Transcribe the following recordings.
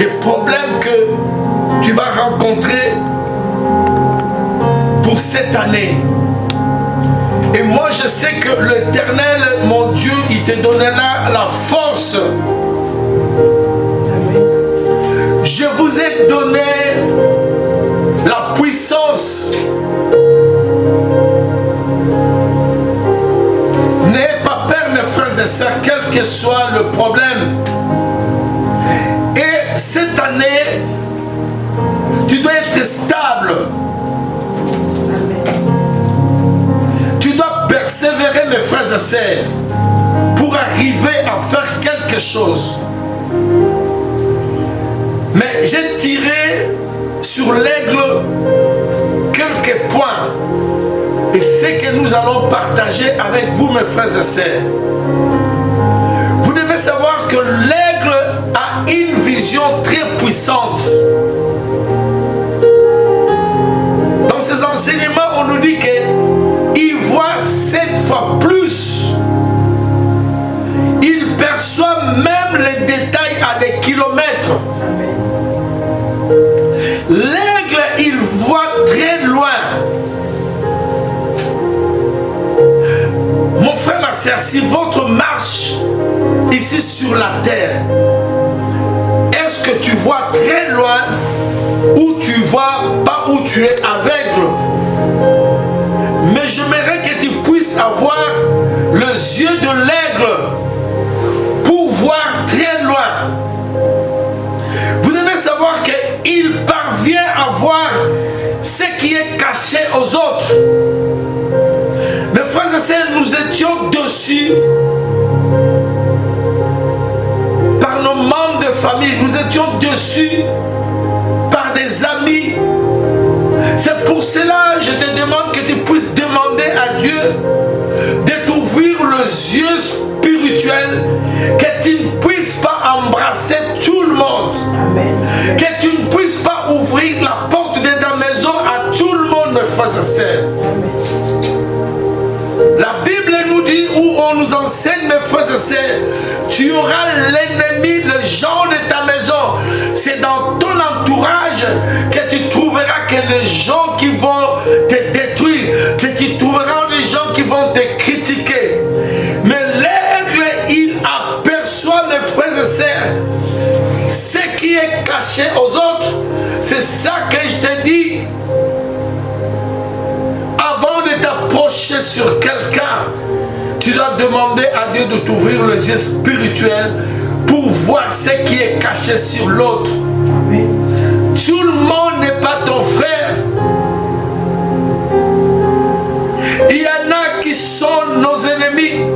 des problèmes que tu vas rencontrer pour cette année. Et moi je sais que l'Éternel, mon Dieu, il te donnera la force. Amen. Je vous ai donné la puissance. N'ayez pas peur, mes frères et sœurs, quel que soit le problème. Et cette année, tu dois être stable. Tu dois persévérer, mes frères et sœurs, pour arriver à faire quelque chose. Mais j'ai tiré sur l'aigle quelques points. Et c'est que nous allons partager avec vous, mes frères et sœurs. Vous devez savoir que l'aigle a une vision très puissante. Dans ses enseignements, on nous dit qu'il voit 7 fois plus. Il perçoit même les détails à des kilomètres. L'aigle, il voit très loin. Mon frère, ma soeur, si votre marche ici sur la terre, est-ce que tu vois très loin ou tu vois pas où tu es aveugle? Mais j'aimerais que tu puisses avoir les yeux de l'aigle pour voir très loin. Vous devez savoir qu'il parvient à voir ce qui est caché aux autres. Mes frères et sœurs, nous étions dessus par nos membres de famille, nous étions dessus par des amis. C'est pour cela que je te demande que tu puisses demander à Dieu de t'ouvrir les yeux spirituels, que tu ne puisses pas embrasser tout le monde. Amen. Que tu ne puisses pas ouvrir la porte de ta maison à tout le monde, mes frères et sœurs. La Bible nous dit, où on nous enseigne, mes frères et sœurs, tu auras l'ennemi, le genre de ta maison. C'est dans ton entourage que tu trouveras que les gens qui vont te détruire, que tu trouveras les gens qui vont te critiquer. Mais l'aigle, il aperçoit, mes frères et sœurs, ce qui est caché aux autres. C'est ça que je te dis. Avant de t'approcher sur quelqu'un, tu dois demander à Dieu de t'ouvrir les yeux spirituels pour voir ce qui est caché sur l'autre. Tout le monde n'est pas ton frère. Il y en a qui sont nos ennemis.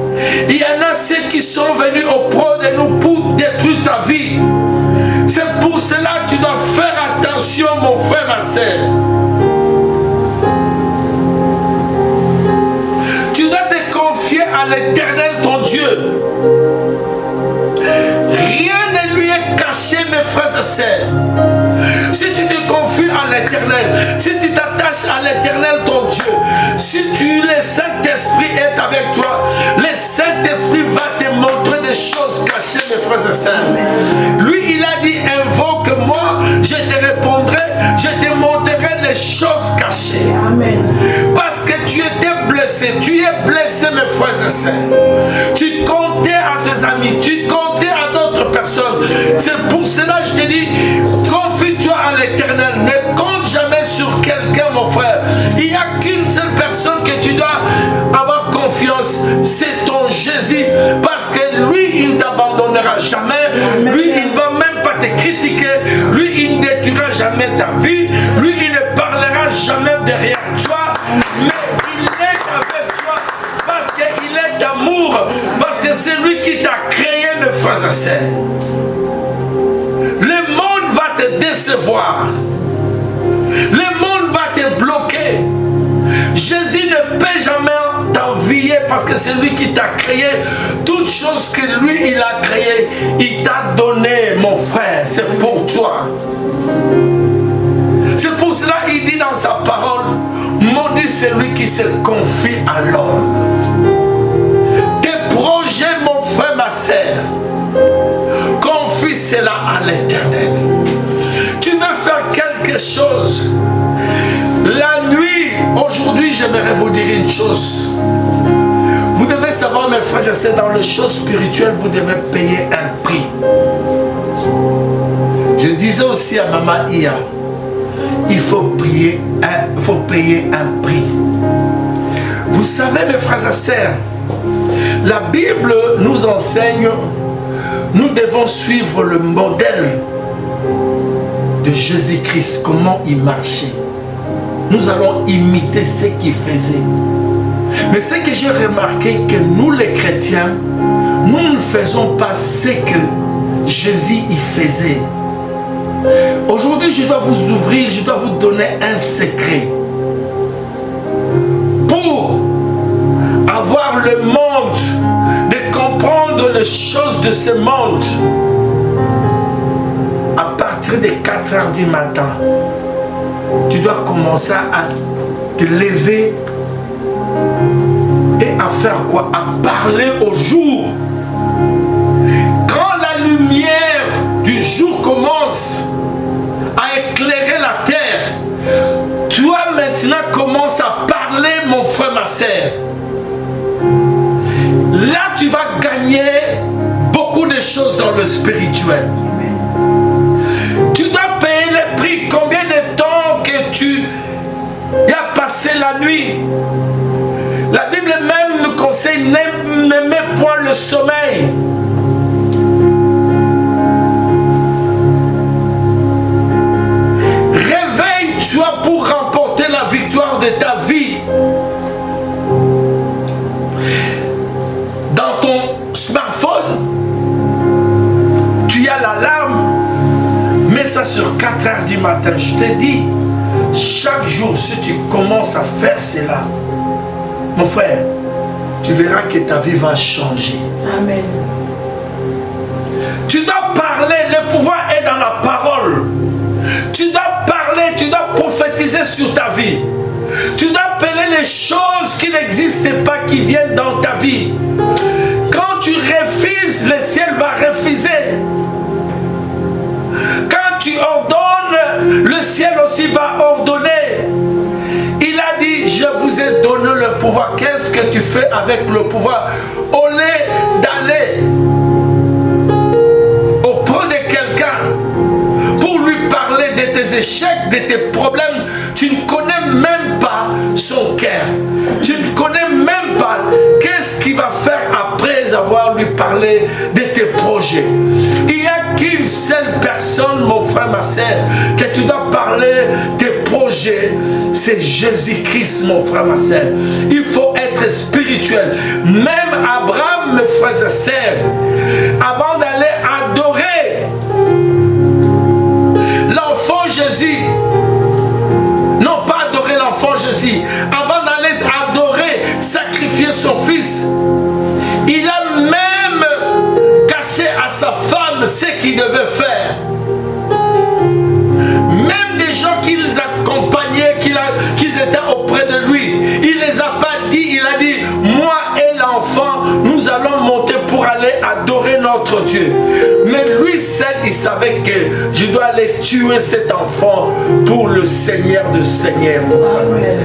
Il y en a ceux qui sont venus auprès de nous pour détruire ta vie. C'est pour cela que tu dois faire attention, mon frère, ma soeur. Tu dois te confier à l'Éternel, ton Dieu. Rien ne lui est caché, mes frères et sœurs. Si tu te confies à l'Éternel, si tu t'attaches à l'Éternel, ton Dieu, si le Saint-Esprit est avec toi, le Saint-Esprit va te montrer des choses cachées, mes frères et sœurs. Lui, il a dit, invoque-moi, je te répondrai, je te montrerai les choses cachées. Amen. Parce que tu étais blessé, tu es blessé, mes frères et sœurs. Tu comptais à tes amis, tu comptais à d'autres personnes. C'est pour cela que je te dis, confie-toi à l'Éternel. Ne compte jamais sur quelqu'un, mon frère. Il n'y a qu'une seule personne que tu dois avoir confiance, c'est ton Jésus. Parce que lui, il ne t'abandonnera jamais. Lui, il ne va même pas te critiquer. Lui, il ne détruira jamais ta vie. Lui, il ne parlera jamais derrière toi. Mais il est avec toi parce qu'il est d'amour. Parce que c'est lui qui t'a créé, mes frères et sœurs. Le monde va te décevoir. Le monde va te bloquer. Jésus ne peut jamais t'envier parce que c'est lui qui t'a créé. Toutes choses que lui, il a créées, il t'a donné, mon frère. C'est pour toi. C'est pour cela qu'il dit dans sa parole, maudit celui qui se confie à l'homme. Tes projets, mon frère, ma sœur, confie cela à l'Éternel. quelque chose. La nuit, aujourd'hui, j'aimerais vous dire une chose. Vous devez savoir, mes frères et sœurs, dans les choses spirituelles, vous devez payer un prix. Je disais aussi à Maman Ia, il faut payer un prix. Vous savez, mes frères et sœurs, la Bible nous enseigne, nous devons suivre le modèle de Jésus-Christ, comment il marchait. Nous allons imiter ce qu'il faisait. Mais ce que j'ai remarqué, que nous les chrétiens, nous ne faisons pas ce que Jésus y faisait. Aujourd'hui, je dois vous ouvrir, je dois vous donner un secret. Pour avoir le monde, de comprendre les choses de ce monde, à partir de 4 heures du matin, tu dois commencer à te lever et à faire quoi? À parler au jour. Quand la lumière du jour commence à éclairer la terre, toi maintenant commence à parler, mon frère, ma sœur. Là, tu vas gagner beaucoup de choses dans le spirituel. Tu dois payer le prix. Combien de temps que tu as passé la nuit? La Bible même nous conseille, n'aimez point le sommeil. Réveille-toi pour remporter la victoire de ta vie. Dans ton smartphone, tu as l'alarme. Mets ça sur 4 heures du matin. Je te dis, chaque jour, si tu commences à faire cela, mon frère, tu verras que ta vie va changer. Amen. Tu dois parler, le pouvoir est dans la parole. Tu dois parler, tu dois prophétiser sur ta vie. Tu dois appeler les choses qui n'existent pas, qui viennent dans ta vie. Quand tu refuses, le ciel va refuser. Quand tu ordonnes, le ciel aussi va ordonner. Il a dit, je vous ai donné le pouvoir. Qu'est-ce que tu fais avec le pouvoir? Au lieu d'aller auprès de quelqu'un pour lui parler de tes échecs, de tes problèmes, tu ne connais même pas son cœur. Tu ne connais même pas qu'est-ce qu'il va faire après avoir lui parlé de tes projets. Il n'y a qu'une seule personne, mon frère, ma soeur, que tu dois parler tes projets. C'est Jésus-Christ, mon frère, ma soeur. Il faut être spirituel. Même Abraham, mes frères et sœurs, avant d'aller adorer l'enfant Jésus, non pas adorer l'enfant Jésus, avant d'aller adorer, sacrifier son fils, il a même caché à sa femme ce qu'il devait faire. Même des gens qui les accompagnaient, qui étaient auprès de lui, il ne les a pas dit, il a dit, moi et l'enfant, nous allons monter pour aller adorer notre Dieu. Mais lui seul, il savait que je dois aller tuer cet enfant pour le Seigneur de Seigneur, mon frère, ma sœur.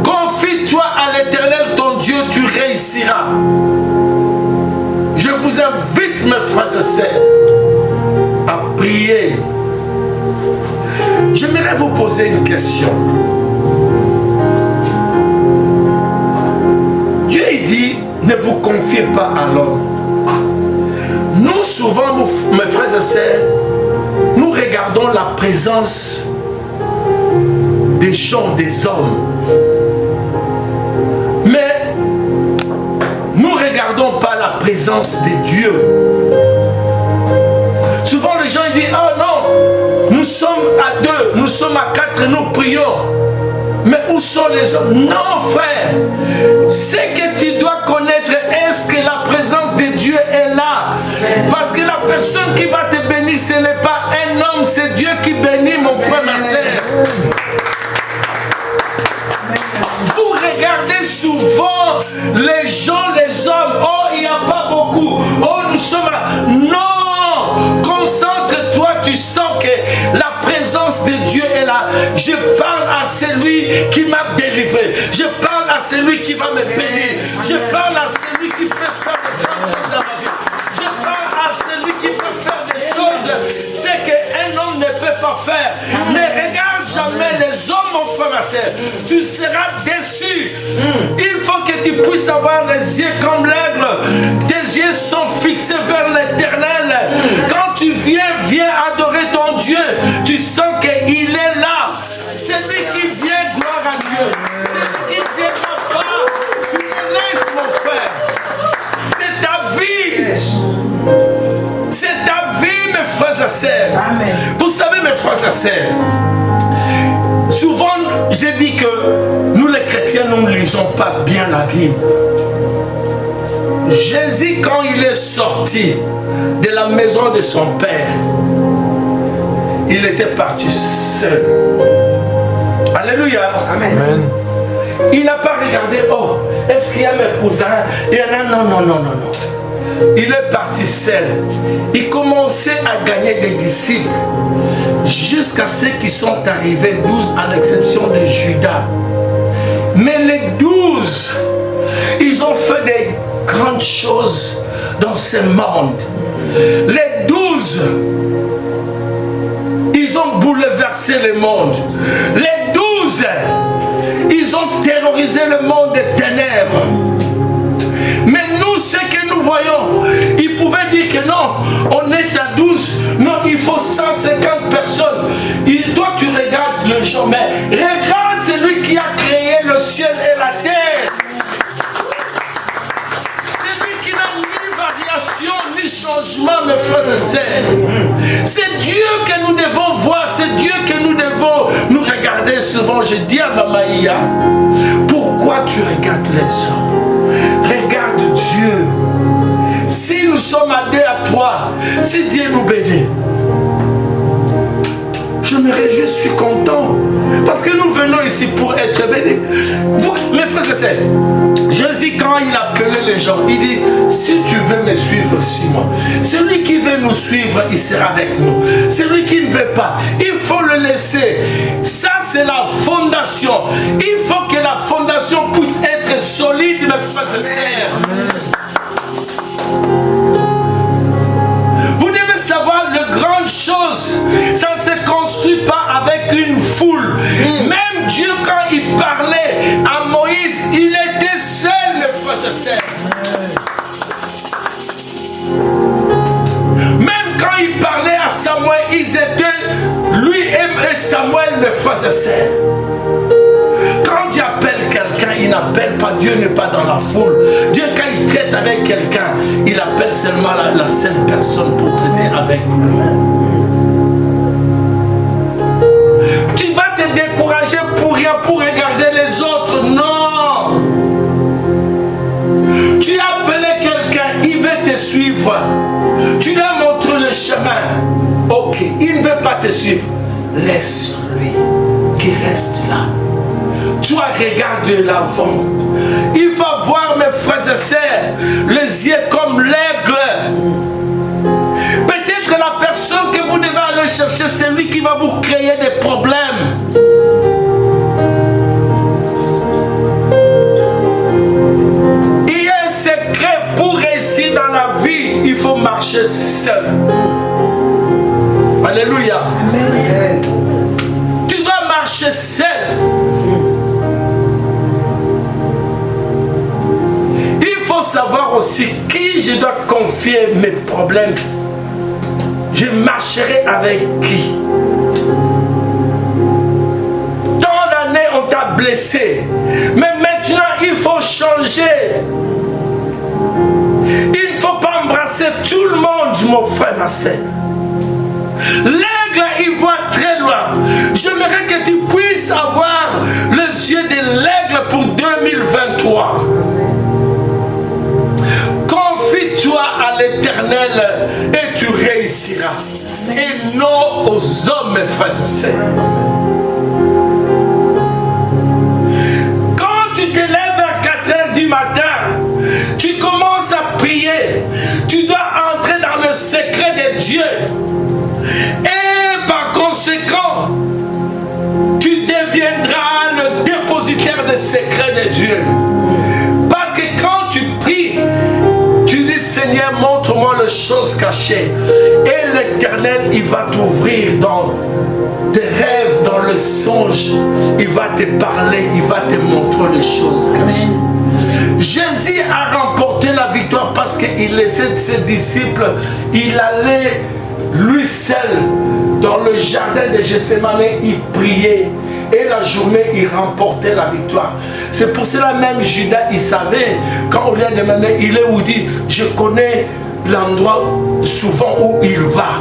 Confie-toi à l'Éternel, ton Dieu, tu réussiras. Je vous invite, mes frères et sœurs, à prier. J'aimerais vous poser une question. Dieu dit, ne vous confiez pas à l'homme. Nous, souvent, mes frères et sœurs, nous regardons la présence des gens, des hommes. Mais nous ne regardons pas la présence de Dieu. Souvent, les gens ils disent, oh non, nous sommes à 2, nous sommes à 4, nous prions. Mais où sont les hommes? Non, frère. Ce que tu dois connaître, est-ce que la présence de Dieu est là? Parce que la personne qui va te bénir, ce n'est pas un homme, c'est Dieu qui bénit, mon frère, ma soeur. Vous regardez souvent les gens, les hommes. Oh, il n'y a pas beaucoup. Oh, nous sommes à... Non! Concentre-toi, tu sens que celui qui m'a délivré. Je parle à celui qui va me bénir. Je parle à celui qui peut faire des grandes choses dans ma vie. Je parle à celui qui peut faire des choses, c'est qu'un homme ne peut pas faire. Ne regarde jamais les hommes, mon frère et soeur. Tu seras déçu. Il faut que tu puisses avoir les yeux comme l'aigle. Tes yeux sont fixés vers l'éternel. Quand tu viens adorer ton Dieu, tu sens qu'il est là. C'est lui qui vient, gloire à Dieu. C'est lui qui vient pas. Tu me laisses, mon frère. C'est ta vie. C'est ta vie, mes frères et sœurs. Amen. Vous savez, mes frères et sœurs, souvent, j'ai dit que nous, les chrétiens, nous ne lisons pas bien la Bible. Jésus, quand il est sorti de la maison de son père, il était parti seul. Alléluia. Amen. Amen. Il n'a pas regardé, oh, est-ce qu'il y a mes cousins? Il y en a, non. Il est parti seul. Il commençait à gagner des disciples jusqu'à ceux qui sont arrivés 12 à l'exception de Judas. Mais les 12, ils ont fait des grandes choses dans ce monde. Les 12, ils ont bouleversé le monde. Les 12, ils ont terrorisé le monde des ténèbres. Mais nous, ce que nous voyons, ils pouvaient dire que non, on est à 12, non, il faut 150 personnes. Et toi, tu regardes le jour, mais regarde celui qui a créé le ciel et la terre. Celui qui n'a ni variation, ni changement, mes frères et sœurs. C'est Dieu que nous devons voir, c'est Dieu que nous devons nous regarder souvent. Je dis à Maman Iya, pourquoi tu regardes les hommes? Regarde Dieu. Si nous sommes à 2 à 3, si Dieu nous bénit, je me réjouis, je suis content. Parce que nous venons ici pour être bénis. Vous, mes frères et sœurs, Jésus, quand il appelait les gens, il dit, si tu veux me suivre, suis-moi. Celui qui veut nous suivre, il sera avec nous. Celui qui ne veut pas, il faut le laisser. Ça, c'est la fondation. Il faut que la fondation puisse être solide, mes frères et sœurs. Vous devez savoir, les grandes choses, ça ne se construit pas avec une foule. Même Dieu, quand il parlait à Moïse, il était seul, mes frères et sœurs. Même quand il parlait à Samuel, ils étaient, lui et Samuel, mes frères et sœurs. Quand Dieu appelle quelqu'un, il n'appelle pas, Dieu n'est pas dans la foule. Dieu, quand il traite avec quelqu'un, il appelle seulement la seule personne pour traiter avec lui. Tu vas te décourager pour rien, pour regarder les autres. Non. Tu as appelé quelqu'un, il veut te suivre. Tu lui as montré le chemin. Ok, il ne veut pas te suivre. Laisse-lui qui reste là. Toi, regarde l'avant. Il va voir, mes frères et sœurs, les yeux comme l'aigle. Peut-être la personne que vous devez aller chercher, c'est lui qui va vous créer des problèmes. Il y a un secret pour réussir dans la vie, il faut marcher seul. Alléluia. Amen. Tu dois marcher seul. Savoir aussi qui je dois confier mes problèmes. Je marcherai avec qui? Tant d'années on t'a blessé, mais maintenant il faut changer. Il ne faut pas embrasser tout le monde, mon frère, ma soeur. L'aigle, il voit très loin. J'aimerais que tu puisses avoir les yeux de l'aigle pour 2023. Confie-toi à l'Éternel et tu réussiras. Et non aux hommes, mes frères et sœurs. Quand tu te lèves à 4 heures du matin, tu commences à prier. Tu dois entrer dans le secret de Dieu. Et par conséquent, tu deviendras le lumière des secrets de Dieu. Parce que quand tu pries, tu dis Seigneur, montre-moi les choses cachées. Et l'Éternel, il va t'ouvrir dans tes rêves, dans le songe. Il va te parler, il va te montrer les choses cachées. Jésus a remporté la victoire parce qu'il laissait ses disciples, il allait lui seul dans le jardin de Gethsémane, il priait. Et la journée, il remportait la victoire. C'est pour cela même Judas, il savait, quand on lui a demandé, il est où, il dit, je connais l'endroit souvent où il va.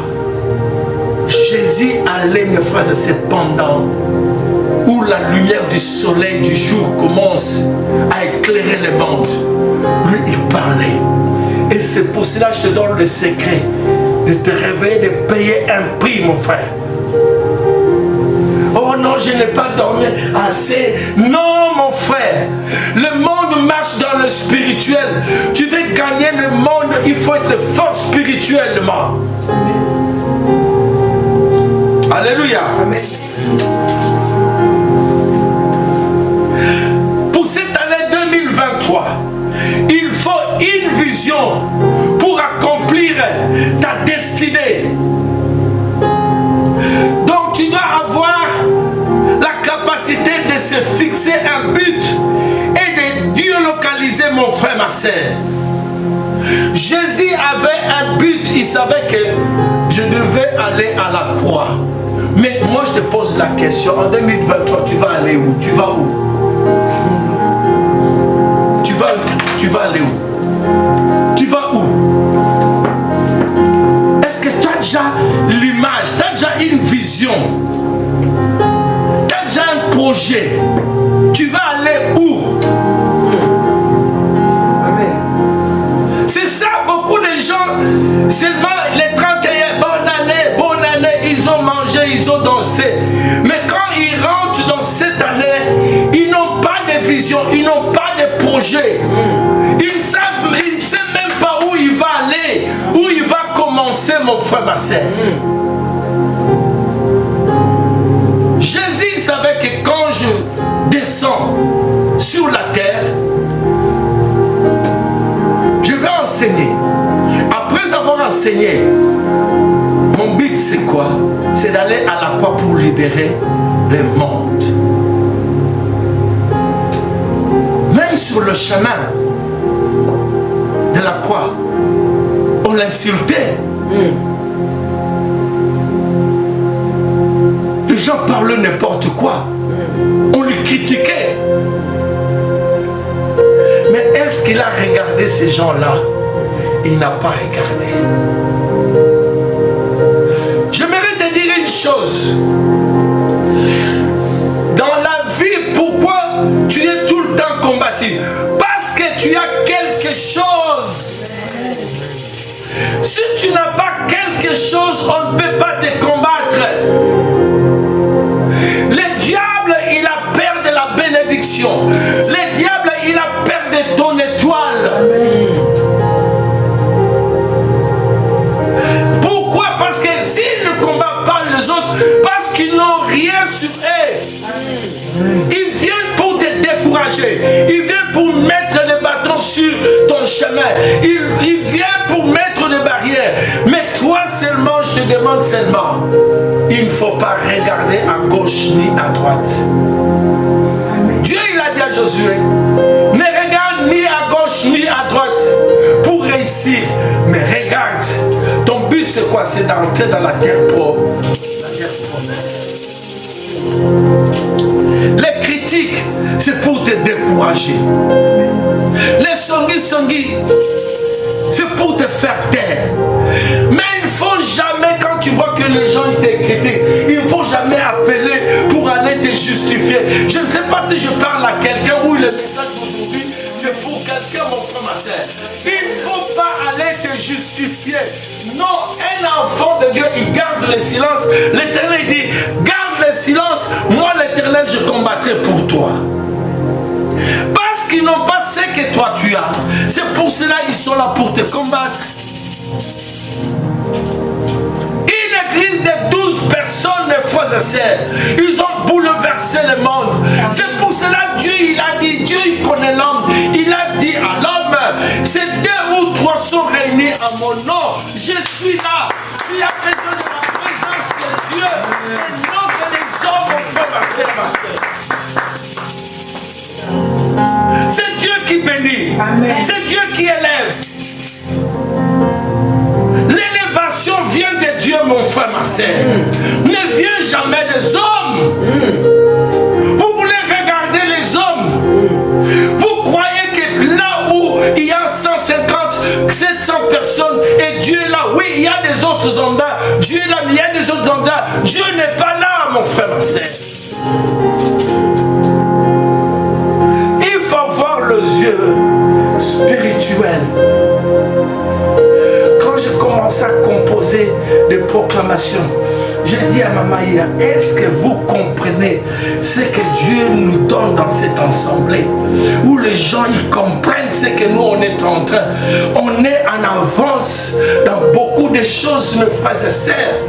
Jésus allait, mes frères, c'est pendant où la lumière du soleil du jour commence à éclairer le monde. Lui, il parlait. Et c'est pour cela que je te donne le secret de te réveiller, de payer un prix, mon frère. Oh non, je n'ai pas dormi assez. Non, mon frère. Le monde marche dans le spirituel. Tu veux gagner le monde, il faut être fort spirituellement. Alléluia. Amen. Pour cette année 2023, il faut une vision pour accomplir ta destinée. Donc tu dois avoir la capacité de se fixer un but et de géolocaliser, mon frère, ma soeur. Jésus avait un but, il savait que je devais aller à la croix. Mais moi je te pose la question, en 2023 tu vas aller où? Tu vas où? Tu vas aller où? Tu vas où? Est-ce que tu as déjà l'image? Tu as déjà une vision? Tu as déjà un projet? Tu vas aller où? Amen. C'est ça, beaucoup de gens, seulement les 31, bonne année, ils ont mangé, ils ont dansé. Mais quand ils rentrent dans cette année, ils n'ont pas de vision, ils n'ont pas de projet. Ils ne savent même pas où il va aller, où il va commencer, mon frère, ma soeur. Jésus savait que quand je descends sur la terre, je vais enseigner. Après avoir enseigné, mon but c'est quoi? C'est d'aller à la croix pour libérer le monde. Même sur le chemin de la croix, on l'insultait. Les gens parlaient n'importe quoi. On le critiquait. Mais est-ce qu'il a regardé ces gens-là? Il n'a pas regardé. J'aimerais te dire une chose. Dans la vie, pourquoi tu es tout le temps combattu? Parce que tu as quelque chose. Si tu n'as pas quelque chose, on ne peut pas te combattre. Le diable, il a peur de la bénédiction. Le diable, il a peur de ton étoile. Amen. Pourquoi? Parce que s'ils ne combattent pas les autres, parce qu'ils n'ont rien sur eux, ils viennent pour te décourager. Ils viennent pour mettre les bâtons sur ton chemin. Ils viennent pour mettre des barrières. Mais toi seulement, je te demande seulement, il ne faut pas regarder à gauche ni à droite. Dieu, il a dit à Josué, ne regarde ni à gauche ni à droite pour réussir. Mais regarde, ton but c'est quoi? C'est d'entrer dans la terre pauvre. Les critiques, c'est pour te décourager. Les songi, c'est pour te faire taire. Mais il ne faut jamais, quand tu vois que les gens te critiquent, il ne faut jamais appeler pour aller te justifier. Je ne sais pas si je parle à quelqu'un ou le message d'aujourd'hui, c'est pour quelqu'un, mon frère, ma soeur. Il ne faut pas aller te justifier. Non, un enfant de Dieu, il garde le silence. L'Éternel dit, garde le silence. Moi, l'Éternel, je combattrai pour toi. Parce qu'ils n'ont pas ce que toi tu as. C'est pour cela qu'ils sont là pour te combattre. Une église de 12 personnes, mes frères et sœurs, ils ont bouleversé le monde. C'est pour cela que Dieu il a dit, Dieu il connaît l'homme. Il a dit à l'homme, c'est 2 ou 3 sont réunis à mon nom. Je suis là. Il a besoin de la présence de Dieu. Et non que les hommes ont fait ma sœur. C'est Dieu qui bénit. C'est Dieu qui élève. L'élévation vient de Dieu, mon frère, ma sœur. Ne vient jamais des hommes. Vous voulez regarder les hommes. Vous croyez que là où il y a 150, 700 personnes et Dieu est là. Oui, il y a des autres endroits. Dieu est là, mais il y a des autres endroits. Dieu n'est pas là, mon frère, ma sœur. Il faut avoir les yeux spirituels. Quand j'ai commencé à composer des proclamations, j'ai dit à Maman hier, est-ce que vous comprenez ce que Dieu nous donne dans cette assemblée, où les gens ils comprennent ce que nous on est en train. On est en avance dans beaucoup de choses, mes frères et sœurs.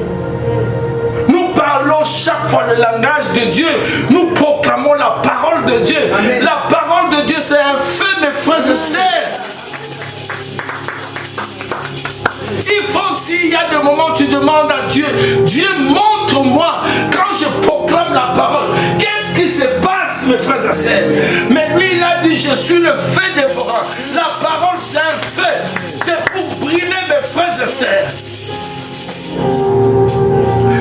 Nous parlons chaque fois le langage de Dieu. Nous proclamons la parole de Dieu. Amen. La parole de Dieu, c'est un feu, mes frères et sœurs. Il faut aussi, il y a des moments où tu demandes à Dieu, Dieu montre-moi quand je proclame la parole. Qu'est-ce qui se passe, mes frères et sœurs? Mais lui, il a dit, je suis le feu dévorant. La parole, c'est un feu. C'est pour brûler, mes frères et sœurs.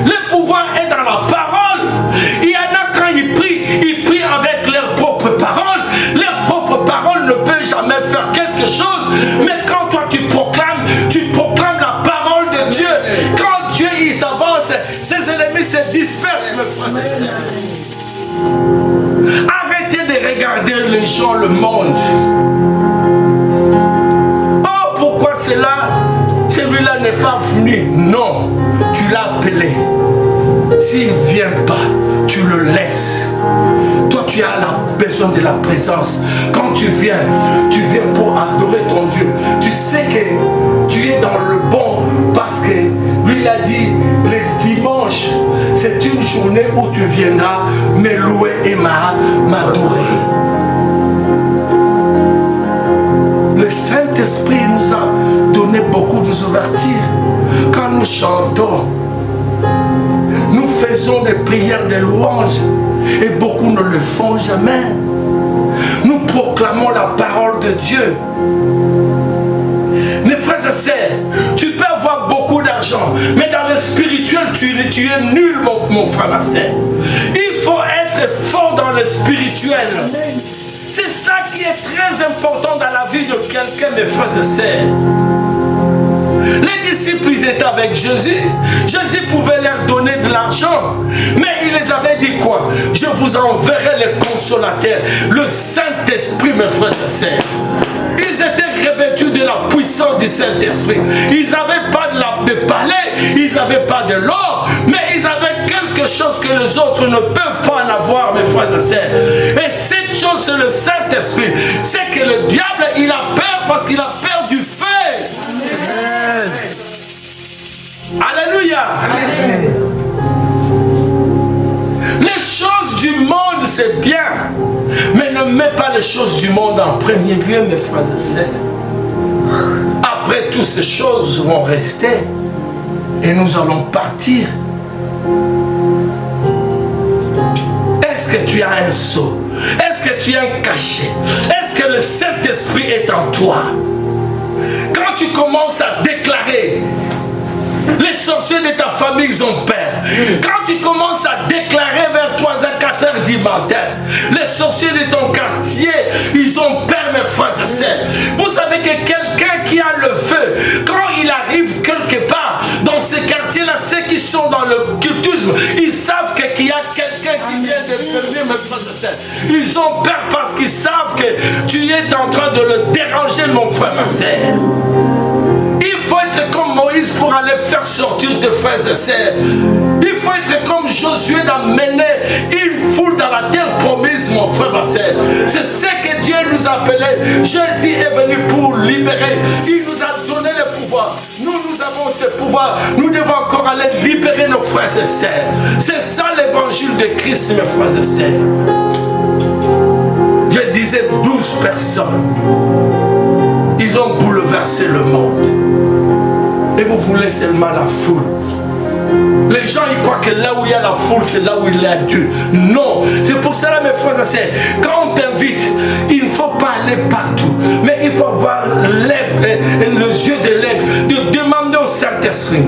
Le pouvoir est dans la parole. Il y en a quand ils prient avec leurs propres paroles. Leurs propres paroles ne peuvent jamais faire quelque chose. Mais quand toi tu proclames la parole de Dieu. Quand Dieu il s'avance, ses ennemis se dispersent, mes frères et sœurs. Arrêtez de regarder les gens, le monde. Oh, pourquoi cela? Celui-là n'est pas venu. Non, tu l'as appelé. S'il ne vient pas, tu le laisses. Toi, tu as besoin de la présence. Quand tu viens pour adorer ton Dieu. Tu sais que tu es dans le bon parce que lui, il a dit, les dimanches, c'est une journée où tu viendras me louer et m'adorer. Le Saint-Esprit nous a donné beaucoup d'ouverture. Quand nous chantons, nous faisons des prières de louange et beaucoup ne le font jamais. Nous proclamons la parole de Dieu. Mes frères et sœurs, tu peux avoir beaucoup d'argent, mais dans le spirituel, tu es nul, mon frère, ma sœur. Il faut être fort dans le spirituel. C'est ça qui est très important dans la vie de quelqu'un, mes frères et sœurs. Les disciples, ils étaient avec Jésus. Jésus pouvait leur donner de l'argent. Mais il les avait dit quoi? Je vous enverrai le consolateur, le Saint-Esprit, mes frères et sœurs. Ils étaient revêtus de la puissance du Saint-Esprit. Ils n'avaient pas de palais, ils n'avaient pas de l'or, mais ils avaient quelque chose que les autres ne peuvent pas en avoir, mes frères et sœurs. Et cette chose, c'est le Saint-Esprit. C'est que le diable, il a peur parce qu'il a peur du feu. Amen. Alléluia. Amen. Les choses du monde, c'est bien. Mais ne mets pas les choses du monde en premier lieu, mes frères et sœurs. Après, toutes ces choses vont rester. Et nous allons partir. Est-ce que tu as un sceau? Est-ce que tu as un cachet? Est-ce que le Saint-Esprit est en toi? Quand tu commences à déclarer, les sorciers de ta famille, ils ont peur. Quand tu commences à déclarer vers 3h, 4h du matin, les sorciers de ton quartier, ils ont peur, mes frères et sœurs. Vous savez que quelqu'un qui a le feu, quand il arrive quelque part, dans ces quartiers-là, ceux qui sont dans le cultisme, ils savent qu'il y a quelqu'un qui vient de venir, mes frères et sœurs. Ils ont peur parce qu'ils savent que tu es en train de le déranger, mon frère, ma sœur. Il faut être comme Moïse pour aller faire sortir tes frères et sœurs. Il faut être comme Josué d'amener une foule dans la terre promise, mon frère, ma sœur. C'est ce que Dieu nous appelait. Jésus est venu pour libérer. Il nous a donné le pouvoir. Nous avons ce pouvoir. Nous devons encore aller libérer nos frères et sœurs. C'est ça l'évangile de Christ, mes frères et sœurs. Je utilisé 12 personnes. Ils ont bouleversé le monde. Et vous voulez seulement la foule. Les gens ils croient que là où il y a la foule, c'est là où il y a Dieu. Non, c'est pour cela mes frères et sœurs, quand on t'invite, il ne faut pas aller partout, mais il faut avoir l'aigle, les yeux de l'aigle, de demander au Saint-Esprit.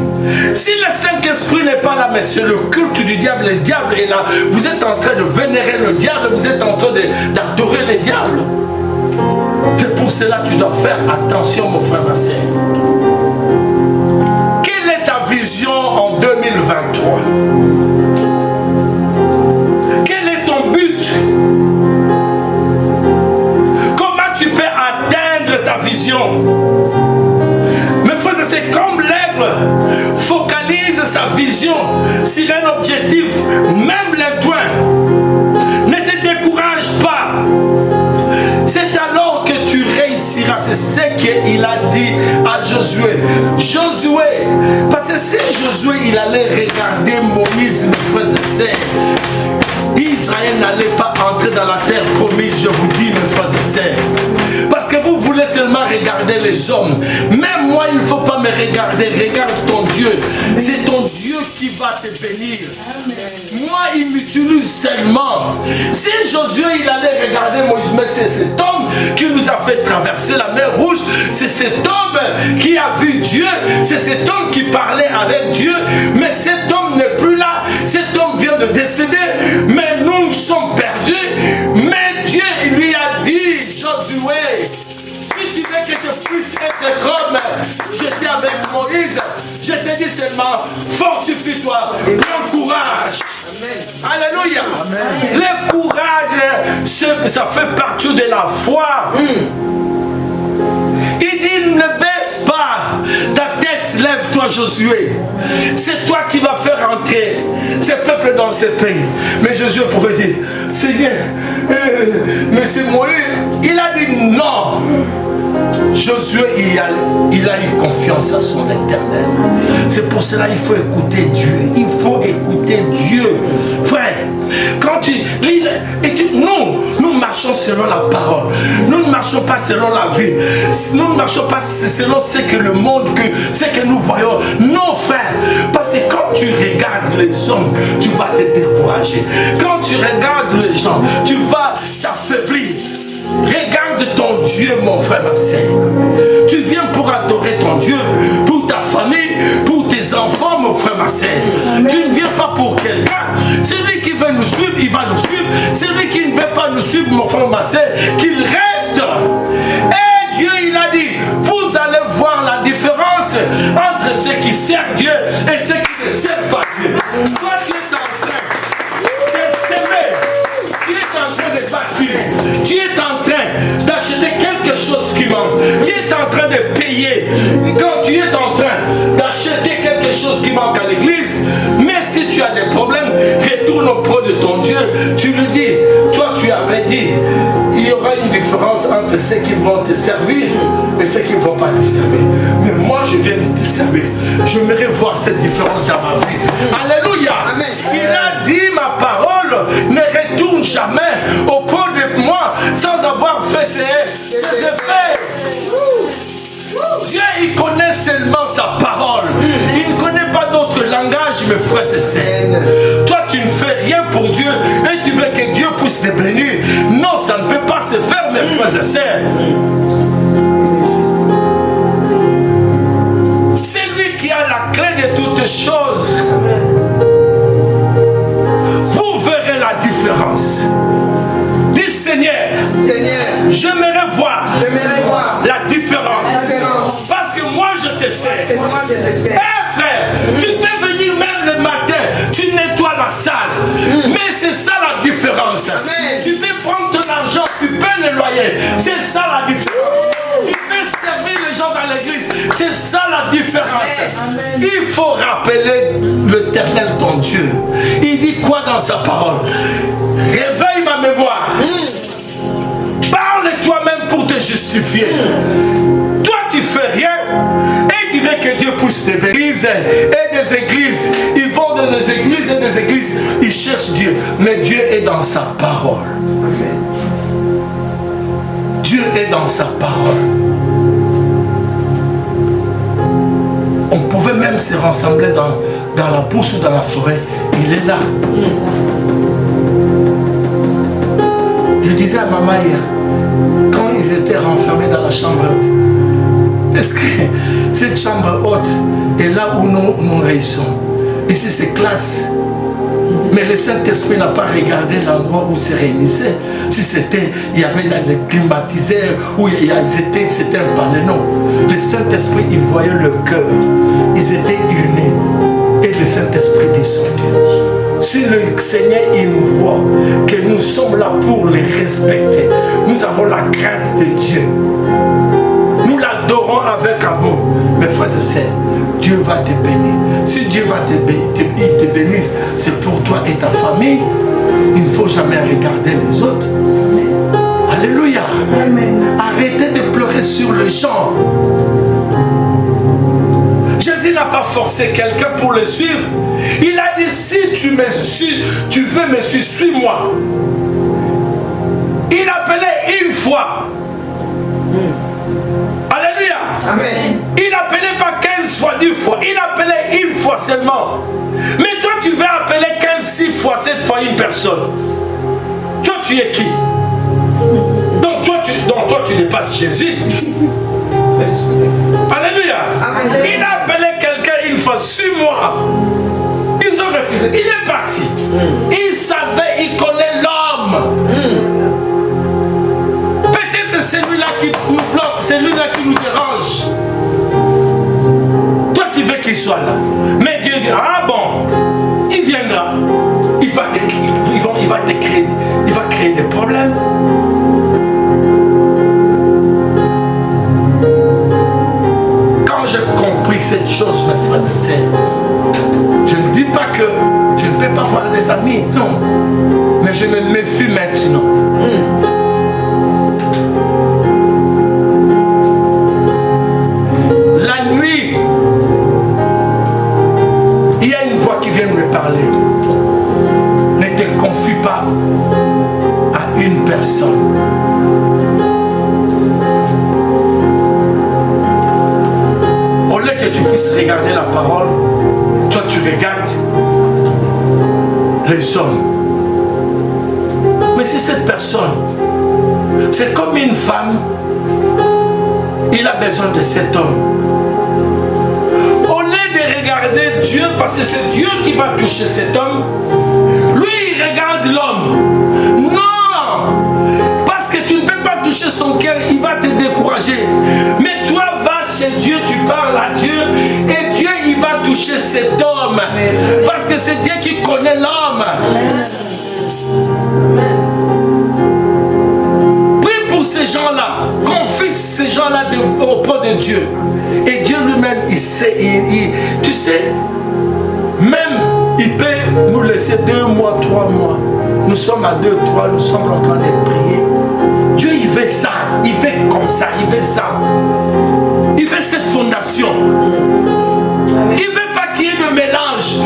Si le Saint-Esprit n'est pas là, mais c'est le culte du diable, le diable est là, vous êtes en train de vénérer le diable, vous êtes en train d'adorer le diable. C'est pour cela que tu dois faire attention mon frère ma sœur. Vision en 2023. Quel est ton but? Comment tu peux atteindre ta vision? Mes frères, c'est comme l'aigle focalise sa vision sur un objectif, même l'étoile. Ne te décourage pas. C'est alors que tu réussiras. C'est ce qu'il a dit à Josué. Josué, parce que si Josué il allait regarder Moïse, mes frères et sœurs, Israël n'allait pas entrer dans la terre promise, je vous dis mes frères et sœurs. Parce que vous voulez seulement regarder les hommes. Même moi, il ne faut pas me regarder. Regarde ton Dieu. C'est ton Dieu qui va te bénir. Amen. Moi, il m'utilise seulement. Si Josué, il allait regarder Moïse, mais c'est cet homme qui nous a fait traverser la mer Rouge. C'est cet homme qui a vu Dieu. C'est cet homme qui parlait avec Dieu. Mais cet homme n'est plus là. Cet homme vient de décéder. Mais nous sommes perdus. Mais Dieu, il lui a dit, Josué, si tu veux que je puisse être comme j'étais avec Moïse, je te dis seulement, fortifie-toi, prends courage. Amen. Alléluia. Amen. Le courage, ça fait partie de la foi. Il dit, ne baisse pas ta tête, lève-toi Josué. C'est toi qui vas faire entrer ces peuples dans ce pays. Mais Josué pouvait dire, Seigneur, mais c'est Moïse. Il a dit non. Josué, il a eu confiance à son éternel. C'est pour cela qu'il faut écouter Dieu. Il faut écouter Dieu. Frère, quand tu lis, nous marchons selon la parole. Nous ne marchons pas selon la vie. Nous ne marchons pas selon ce que le monde, ce que nous voyons. Non, frère. Parce que quand tu regardes les hommes, tu vas te décourager. Quand tu regardes les gens, tu vas t'affaiblir. Regarde ton Dieu, mon frère, ma soeur. Tu viens pour adorer ton Dieu, pour ta famille, pour tes enfants, mon frère, ma soeur. Tu ne viens pas pour quelqu'un. Celui qui veut nous suivre, il va nous suivre. Celui qui ne veut pas nous suivre, mon frère, ma soeur, qu'il reste. Et Dieu, il a dit, vous allez voir la différence entre ceux qui servent Dieu et ceux qui ne servent pas Dieu. Toi, tu es en train de s'aimer. Tu es en train de bâtir. Tu es en train d'acheter quelque chose qui manque. Tu es en train de payer. Quand tu es en train d'acheter quelque chose qui manque à l'église, mais si tu as des problèmes, retourne auprès de ton Dieu. Tu lui dis, toi tu avais dit, il y aura une différence entre ceux qui vont te servir et ceux qui ne vont pas te servir. Mais moi je viens de te servir. J'aimerais voir cette différence dans ma vie. Alléluia. Amen. Il a dit, ma parole ne retourne jamais auprès de moi sans avoir fait ses effets. Dieu, il connaît seulement sa parole. Il ne connaît pas d'autre langage, mes frères et sœurs. Toi, tu ne fais rien pour Dieu et tu veux que Dieu puisse te bénir. Non, ça ne peut pas se faire, mes frères et sœurs. C'est lui qui a la clé de toutes choses. Vous verrez la différence. Dis Seigneur, j'aimerais voir la différence. Parce que moi je te sais. Frère, tu peux venir même le matin, tu nettoies la salle. Mais c'est ça la différence. Tu peux prendre ton argent, tu paies le loyer. C'est ça la différence. Tu peux servir les gens dans l'église. C'est ça la différence. Il faut rappeler l'Éternel ton Dieu. Il dit quoi dans sa parole? Réveille ma mémoire. Parle toi-même pour te justifier. Toi tu fais rien et tu veux que Dieu puisse te bénir. Et des églises, ils vont dans des églises et des églises, ils cherchent Dieu. Mais Dieu est dans sa parole. Dieu est dans sa parole. On pouvait même se rassembler dans la bourse ou dans la forêt. Il est là. Je disais à maman hier, quand ils étaient renfermés dans la chambre haute, est-ce que cette chambre haute est là où nous réussissons? Ici c'est classe. Mais le Saint-Esprit n'a pas regardé l'endroit où ils se réunissaient. Si c'était, il y avait des climatiseurs, où c'était un palais, non. Le Saint-Esprit, il voyait le cœur. Ils étaient unis. Et le Saint-Esprit descendu. Si le Seigneur, il nous voit, que nous sommes là pour les respecter. Nous avons la crainte de Dieu. Nous l'adorons avec amour. Mes frères et sœurs, Dieu va te bénir. Si Dieu va te bénir, c'est pour toi et ta famille. Il ne faut jamais regarder les autres. Alléluia. Amen. Arrêtez de pleurer sur les gens. Jésus n'a pas forcé quelqu'un pour le suivre. Il a dit, si tu veux me suivre, suis-moi. Il appelait une fois. Alléluia. Amen. Il n'appelait pas 15 fois, 10 fois. Il appelait une fois seulement. Mais toi, tu veux appeler 15, 6 fois, 7 fois une personne. Toi, tu es qui? Donc toi, tu dépasses Jésus. Alléluia. Amen. Il a appelé quelqu'un une fois, suis-moi. Ils ont refusé. Il est parti. Il savait, il connaît l'homme. Peut-être c'est celui-là qui nous bloque, c'est celui-là qui nous dérange. Toi, tu veux qu'il soit là. Mais Dieu dit, ah bon, il viendra. Il va créer des problèmes. Quand j'ai compris cette chose, mes frères et sœurs, je ne dis pas que je ne peux pas avoir des amis, non. Mais je me méfie maintenant. La nuit, il y a une voix qui vient me parler. Ne te confie pas à une personne. Au lieu que tu puisses regarder la parole, toi tu regardes les hommes. Mais si cette personne, c'est comme une femme, il a besoin de cet homme. Au lieu de regarder Dieu, parce que c'est Dieu qui va toucher cet homme, lui il regarde l'homme. Non! Parce que tu ne peux pas toucher son cœur, il va te décourager. Mais toi, va chez Dieu, tu parles à Dieu, et Dieu il va toucher cet homme. Parce que c'est Dieu qui connaît l'homme. Prie pour ces gens-là, confie ces gens-là auprès de Dieu. Et Dieu lui-même, il sait, tu sais, même il peut nous laisser 2 mois, 3 mois. Nous sommes à 2, 3, nous sommes en train de prier. Dieu, il veut ça, il veut comme ça, il veut ça. Il veut cette fondation. Il ne veut pas qu'il y ait de mélange.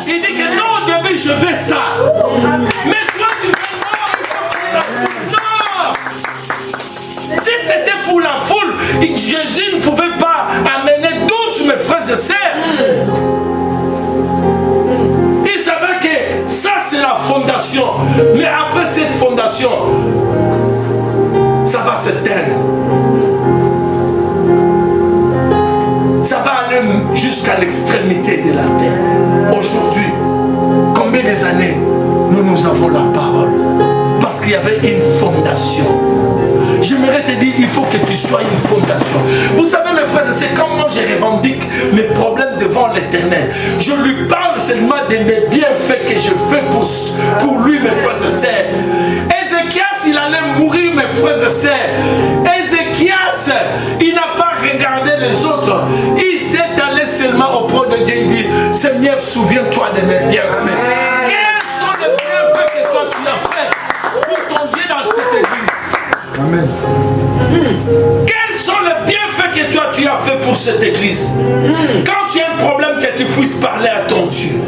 Il dit que non, au début, je veux ça. Mais toi, tu veux non. Si c'était pour la foule, Jésus ne pouvait pas amener 12 mes frères et sœurs. Il savait que ça, c'est la fondation. Mais après cette fondation, ça va s'éteindre. Ça va aller jusqu'à l'extrémité de la terre. Aujourd'hui, combien des années nous avons la parole? Parce qu'il y avait une fondation. J'aimerais te dire, il faut que tu sois une fondation. Vous savez mes frères, c'est quand moi je revendique mes problèmes devant l'Éternel. Je lui parle seulement de mes bienfaits que je fais pour lui, mes frères et sœurs. Ézéchias, il allait mourir, mes frères et sœurs. Ézéchias, il n'a pas regardé les autres. Il s'est allé seulement auprès de Dieu. Il dit, Seigneur, souviens-toi de mes bienfaits. Quels sont les bienfaits que toi tu as fait pour ton Dieu dans cette église? Amen. Quels sont les bienfaits que toi tu as fait pour cette église? Quand tu as un problème, que tu puisses parler à ton Dieu.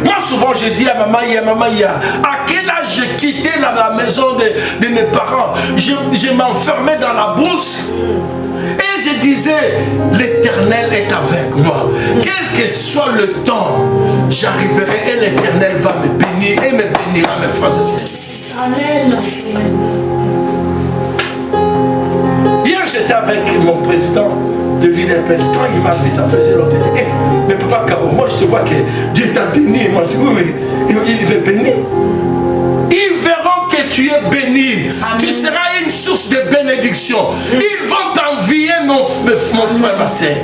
Moi souvent je dis à maman, à quel âge j'ai quitté la maison de mes parents? Je m'enfermais dans la brousse. Et je disais, l'Éternel est avec moi. Quel que soit le temps, j'arriverai et l'Éternel va me bénir et me bénira, mes frères et sœurs. Amen. Hier, j'étais avec mon président de l'UDPS. Quand il m'a vu, ça faisait longtemps. Il dit, mais papa Cabo, moi je te vois que Dieu t'a béni. Moi je dis, oui, mais il me bénit. Ils verront que tu es béni. Amen. Tu seras une source de bénédiction. Ils vont t'envier, mon frère, ma sœur.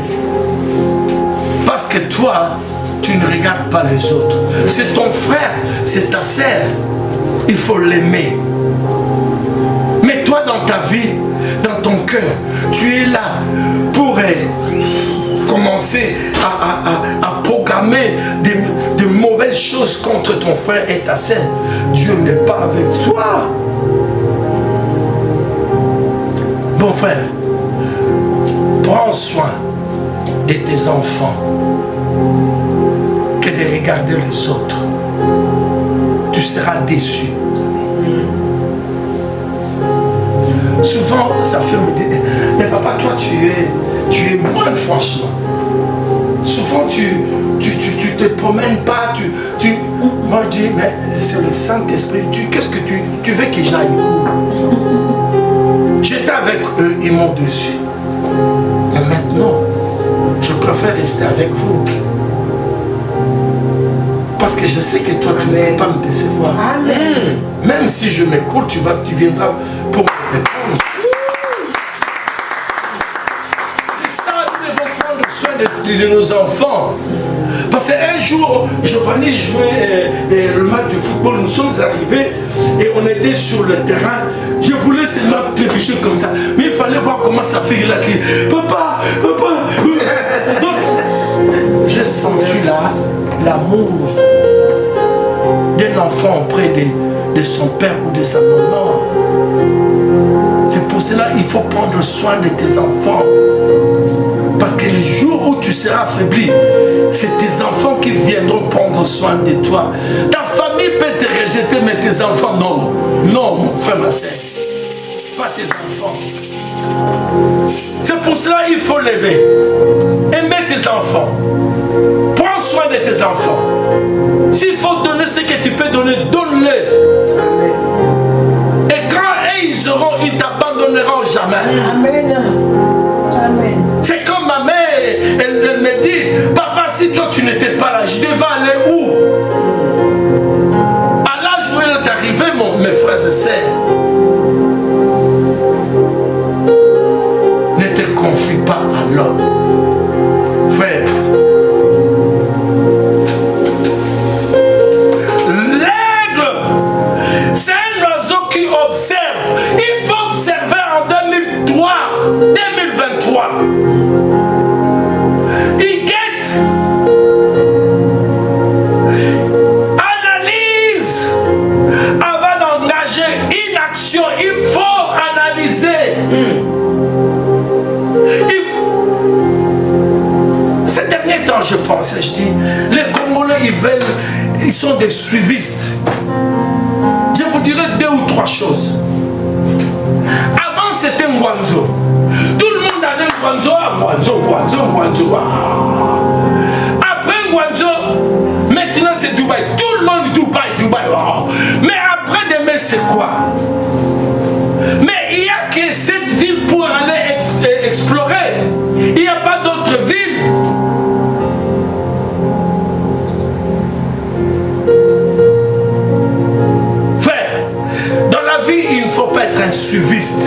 Parce que toi, tu ne regardes pas les autres. C'est ton frère, c'est ta sœur. Il faut l'aimer. Mais toi, dans ta vie, dans ton cœur, tu es là pour commencer à programmer de mauvaises choses contre ton frère et ta sœur. Dieu n'est pas avec toi. Bon frère, prends soin de tes enfants que de regarder les autres. Tu seras déçu. Souvent, sa fille me dit, mais papa, toi, tu es moine, franchement. Souvent, tu te promènes pas, Moi, je dis, mais c'est le Saint-Esprit. Qu'est-ce que tu veux que j'aille où? J'étais avec eux, ils m'ont déçu. Mais maintenant, je préfère rester avec vous. Parce que je sais que toi, tu ne peux pas me décevoir. Amen. Même si je m'écoute, tu viendras pour me répondre. C'est ça, nous devons prendre soin de nos enfants. Parce qu'un jour, Giovanni jouait le match de football, nous sommes arrivés et on était sur le terrain. Je voulais seulement trébucher comme ça. Mais il fallait voir comment sa fille l'a crié. Papa, papa. Donc, j'ai senti là l'amour d'un enfant auprès de son père ou de sa maman. C'est pour cela qu'il faut prendre soin de tes enfants. Parce que le jour où tu seras affaibli, c'est tes enfants qui viendront prendre soin de toi. Ta famille peut te rejeter, mais tes enfants, non. Non, mon frère, ma soeur. Pas tes enfants. C'est pour cela qu'il faut l'aimer. Aimer tes enfants. Prends soin de tes enfants. S'il faut donner ce que tu peux donner, donne-le. Et quand ils auront, ils t'abandonneront jamais. Amen. Amen. C'est comme ma mère, elle me dit, papa, si toi tu n'étais pas là, je devais aller où? À l'âge où elle est arrivée, mes frères et sœurs, ne te confie pas à l'homme. Frère, l'aigle, c'est un oiseau qui observe. Il faut observer en 2023. Il guette, analyse avant d'engager une action. Il faut analyser. Ces derniers temps, je pensais, je dis, les Congolais, ils sont des suivistes. Je vous dirai 2 ou 3 choses. Avant, c'était Mwanzo. Tout le monde allait Mwanzo, Mwanzo. Après Mwanzo, maintenant c'est Dubaï. Tout le monde Dubaï. Mais après demain, c'est quoi? Mais il n'y a que cette ville pour aller explorer. Il n'y a pas d'autre ville. Frère, dans la vie, il ne faut pas être un suiviste.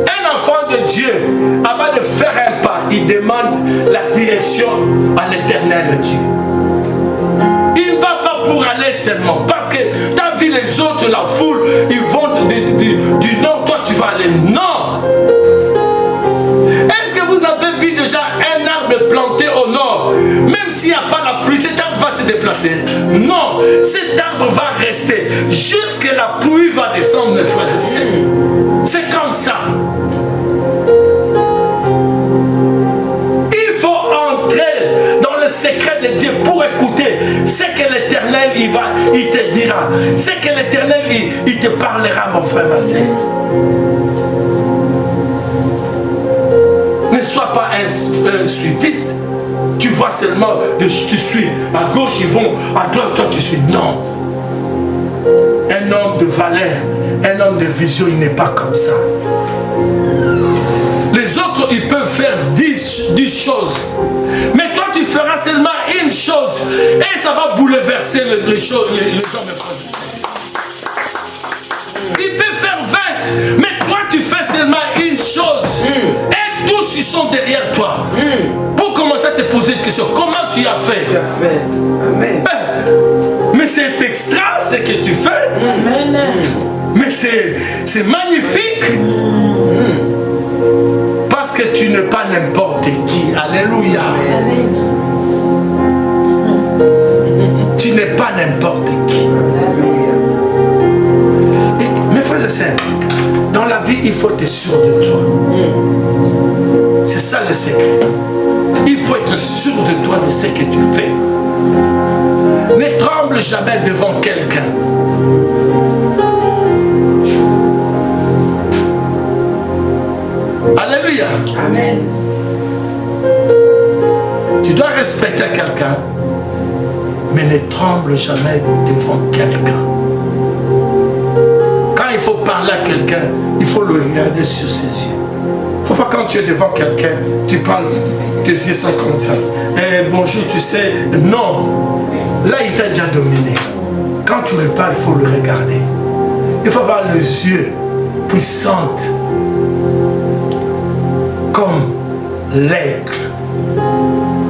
Un enfant de Dieu, avant de faire un pas, il demande la direction à l'Éternel Dieu. Il ne va pas pour aller seulement. Parce que tu as vu les autres, la foule, ils vont du nord, toi tu vas aller. Non! Est-ce que vous avez vu déjà un arbre planté au nord? Même s'il n'y a pas la pluie, cet arbre va se déplacer. Non! Cet arbre va rester jusqu'à la pluie va descendre, mes frères et sœurs. C'est comme ça. Il faut entrer dans le secret de Dieu pour écouter ce que l'Éternel il te dira. Ce que l'Éternel il te parlera, mon frère, ma sœur. Ne sois pas un suiviste. Tu vois seulement, tu suis à gauche, ils vont à droite, toi tu suis. Non. Un homme de valeur, un homme de vision, il n'est pas comme ça. Les autres, ils peuvent faire 10 choses. Mais toi, tu feras seulement une chose. Et ça va bouleverser les hommes. Ils peuvent faire 20. Mais toi, tu fais seulement une chose. Et tous, ils sont derrière toi. Pour commencer à te poser une question. Comment tu as fait? Tu as fait. Amen. Mais c'est extra ce que tu fais. Amen. Mais c'est magnifique. Parce que tu n'es pas n'importe qui. Alléluia. Tu n'es pas n'importe qui. Et, mes frères et sœurs, dans la vie, il faut être sûr de toi. C'est ça le secret. Il faut être sûr de toi, de ce que tu fais. Ne tremble jamais devant quelqu'un. Alléluia. Amen. Tu dois respecter quelqu'un, mais ne tremble jamais devant quelqu'un. Quand il faut parler à quelqu'un, il faut le regarder sur ses yeux. Il ne faut pas quand tu es devant quelqu'un, tu parles, tes yeux sont comme ça. Eh, bonjour, tu sais, non. Là, il t'a déjà dominé. Quand tu lui parles, il faut le regarder. Il faut avoir les yeux puissants comme l'aigle.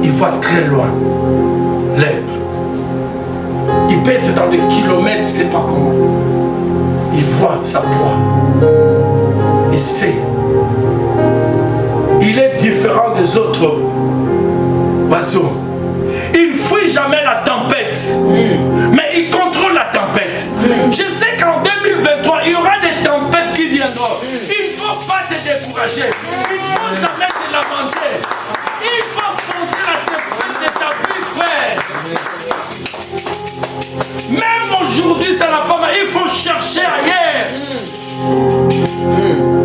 Il voit très loin. L'aigle. Il peut être dans des kilomètres, je ne sais pas comment. Il voit sa proie. Il sait. Il est différent des autres oiseaux. Il ne fuit jamais la tempête. Mais il contrôle la tempête. Je sais qu'en 2023, il y aura des tempêtes qui viendront. Il ne faut pas te décourager. Il ne faut jamais te lamenter. Il faut foncer la surface de ta vie, frère. Même aujourd'hui, ça n'a pas mal. Il faut chercher ailleurs.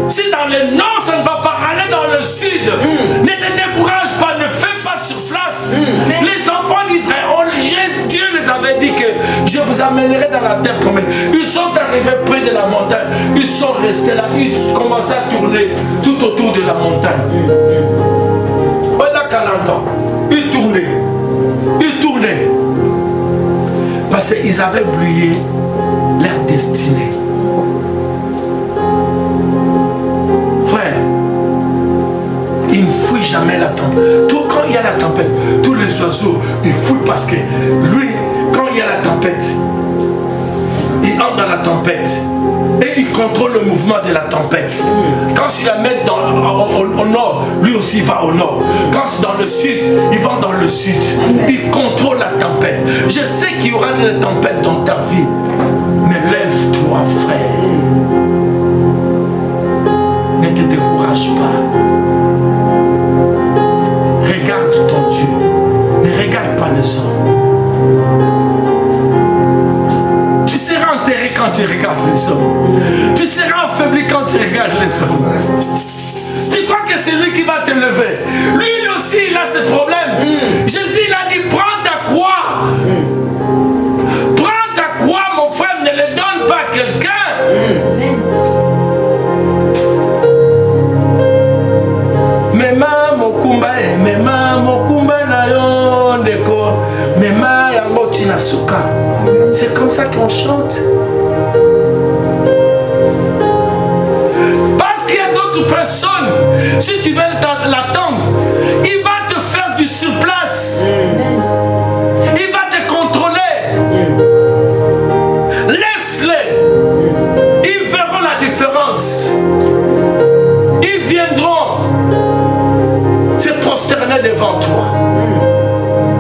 Si dans le nord, ça ne va pas, aller dans le sud. Ne te décourage pas, ne fais pas sur place. Les enfants d'Israël, Dieu les avait dit que je vous amènerai dans la terre promise. Ils sont arrivés près de la montagne. Ils sont restés là. Ils commençaient à tourner tout autour de la montagne. Pendant 40 ans, ils tournaient. Ils tournaient. Parce qu'ils avaient oublié leur destinée. Frère, il ne fuit jamais la tempête. Tout quand il y a la tempête, tous les oiseaux, ils fuient parce que lui, quand il y a la tempête, il entre dans la tempête et il contrôle le mouvement de la tempête. Quand il la met au nord, lui aussi il va au nord. Quand c'est dans le sud, il va dans le sud. Il contrôle la tempête. Je sais qu'il y aura des tempêtes dans ta vie, mais lève-toi, frère. Ne te décourage pas. Regarde ton Dieu. Ne regarde pas les hommes. Tu seras enterré quand tu regardes les hommes. Tu seras affaibli quand tu regardes les hommes. Tu crois que c'est lui qui va te lever. Lui aussi, il a ce problème. Jésus, il a dit, prends ta croix. Prends ta croix, mon frère, ne le donne pas à quelqu'un. Mema mokumba na yo ndeko. Mema yango tina suka. C'est comme ça qu'on chante. Parce qu'il y a d'autres personnes, si tu veux l'attendre, il va te faire du surplace. Il va te contrôler. Laisse-les. Ils verront la différence. Ils viendront se prosterner devant toi.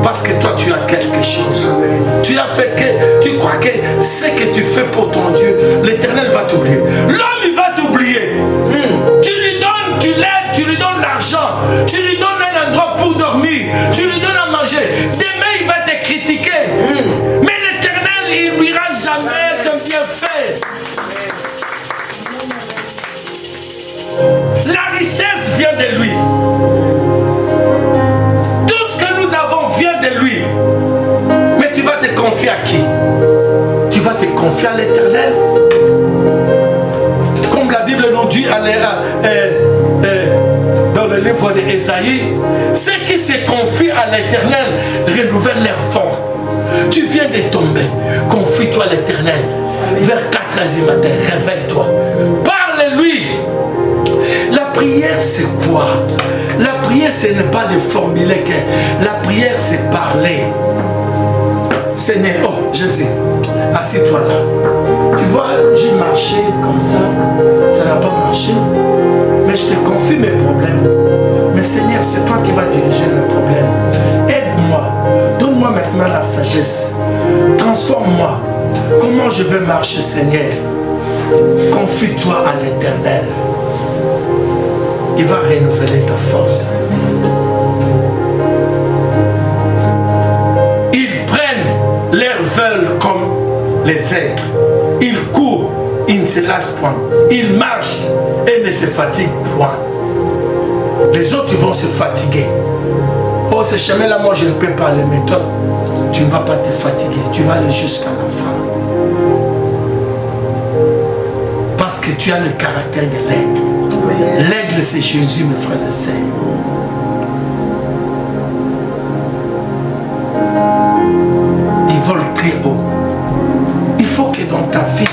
Parce que toi tu as quelque chose. Tu as fait que tu crois que ce que tu fais pour ton Dieu, l'Éternel va t'oublier. L'homme il va t'oublier. Tu lui donnes, tu l'aides, tu lui donnes l'argent, tu lui donnes un endroit pour dormir, tu lui donnes à manger. confie à l'Éternel. Comme la Bible nous dit dans le livre d'Ésaïe, ceux qui se confient à l'Éternel renouvellent leur force. Tu viens de tomber, confie-toi à l'Éternel. Vers 4 h du matin, réveille-toi. Parle-lui. La prière, c'est quoi? La prière, ce n'est pas de formuler que. La prière, c'est parler. Seigneur, oh Jésus, assis-toi là. Tu vois, j'ai marché comme ça n'a pas marché. Mais je te confie mes problèmes. Mais Seigneur, c'est toi qui vas diriger mes problèmes. Aide-moi. Donne-moi maintenant la sagesse. Transforme-moi. Comment je vais marcher, Seigneur? Confie-toi à l'Éternel. Il va renouveler ta force. Ils prennent leur vol comme les aigles. Ils courent, ils ne se lassent point. Ils marchent et ne se fatiguent point. Les autres ils vont se fatiguer. Oh, ce chemin-là, moi je ne peux pas aller, mais toi, tu ne vas pas te fatiguer. Tu vas aller jusqu'à la fin. Parce que tu as le caractère de l'aigle. L'aigle, c'est Jésus, mes frères et sœurs. Il vole très haut. Il faut que dans ta vie,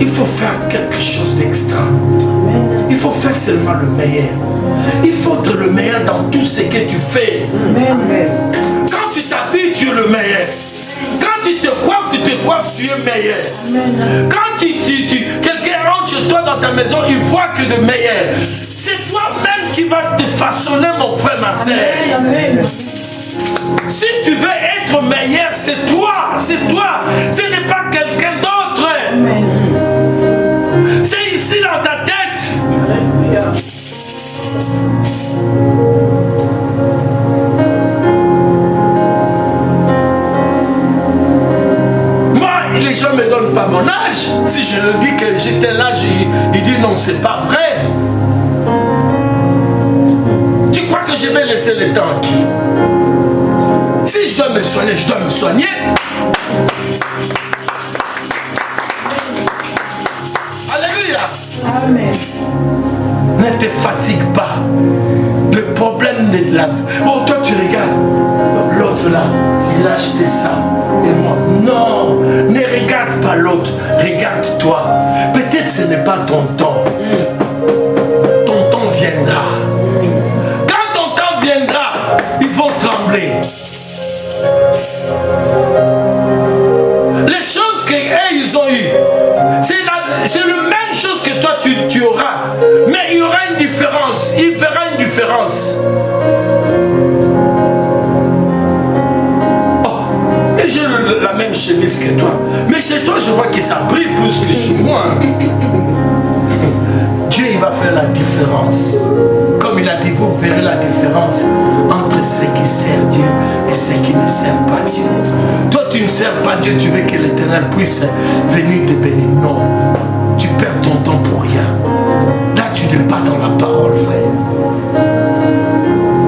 il faut faire quelque chose d'extra. Il faut faire seulement le meilleur. Il faut être le meilleur dans tout ce que tu fais. Quand tu t'habilles, tu es le meilleur. Quand tu te coiffes, tu es meilleur. Quand quelqu'un rentre chez toi dans ta maison, il voit que de meilleur. C'est toi-même qui vas te façonner, mon frère, ma soeur. Si tu veux être meilleur, c'est toi. C'est toi. Ce n'est pas quelqu'un d'autre. C'est ici dans ta tête. Les gens ne me donnent pas mon âge. Si je leur dis que j'étais là, ils disent non, c'est pas vrai. Tu crois que je vais laisser le temps qui? Si je dois me soigner, je dois me soigner. Alléluia. Amen. Ne te fatigue pas. Le problème de la vie. Oh, toi tu regardes. L'autre là, il a acheté ça. Et moi, non, ne regarde pas l'autre, regarde-toi. Peut-être ce n'est pas ton temps. Ton temps viendra. Quand ton temps viendra, ils vont trembler. Les choses qu'eux, ils ont eues, c'est la même chose que toi, tu auras. Mais il y aura une différence. Il verra une différence. J'ai la même chemise que toi. Mais chez toi, je vois que ça brille plus que chez moi. Dieu, il va faire la différence. Comme il a dit, vous verrez la différence entre ceux qui servent Dieu et ceux qui ne servent pas Dieu. Toi, tu ne sers pas Dieu, tu veux que l'Éternel puisse venir te bénir. Non, tu perds ton temps pour rien. Là, tu n'es pas dans la parole, frère.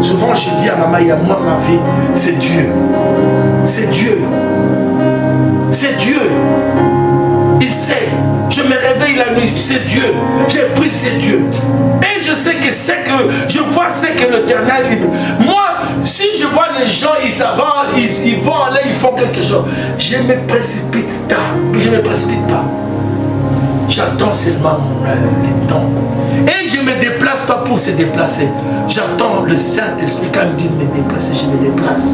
Souvent, je dis à maman, il y a moi, ma vie, c'est Dieu. C'est Dieu. C'est Dieu. Il sait. Je me réveille la nuit. C'est Dieu. J'ai pris, c'est Dieu. Et je sais que c'est que je vois ce que l'Éternel dit. Moi, si je vois les gens, ils s'avancent, ils vont aller, ils font quelque chose. Je me précipite pas. Je ne me précipite pas. J'attends seulement mon heure, le temps. Et je ne me déplace pas pour se déplacer. J'attends le Saint-Esprit. Quand il me dit de me déplacer, je me déplace.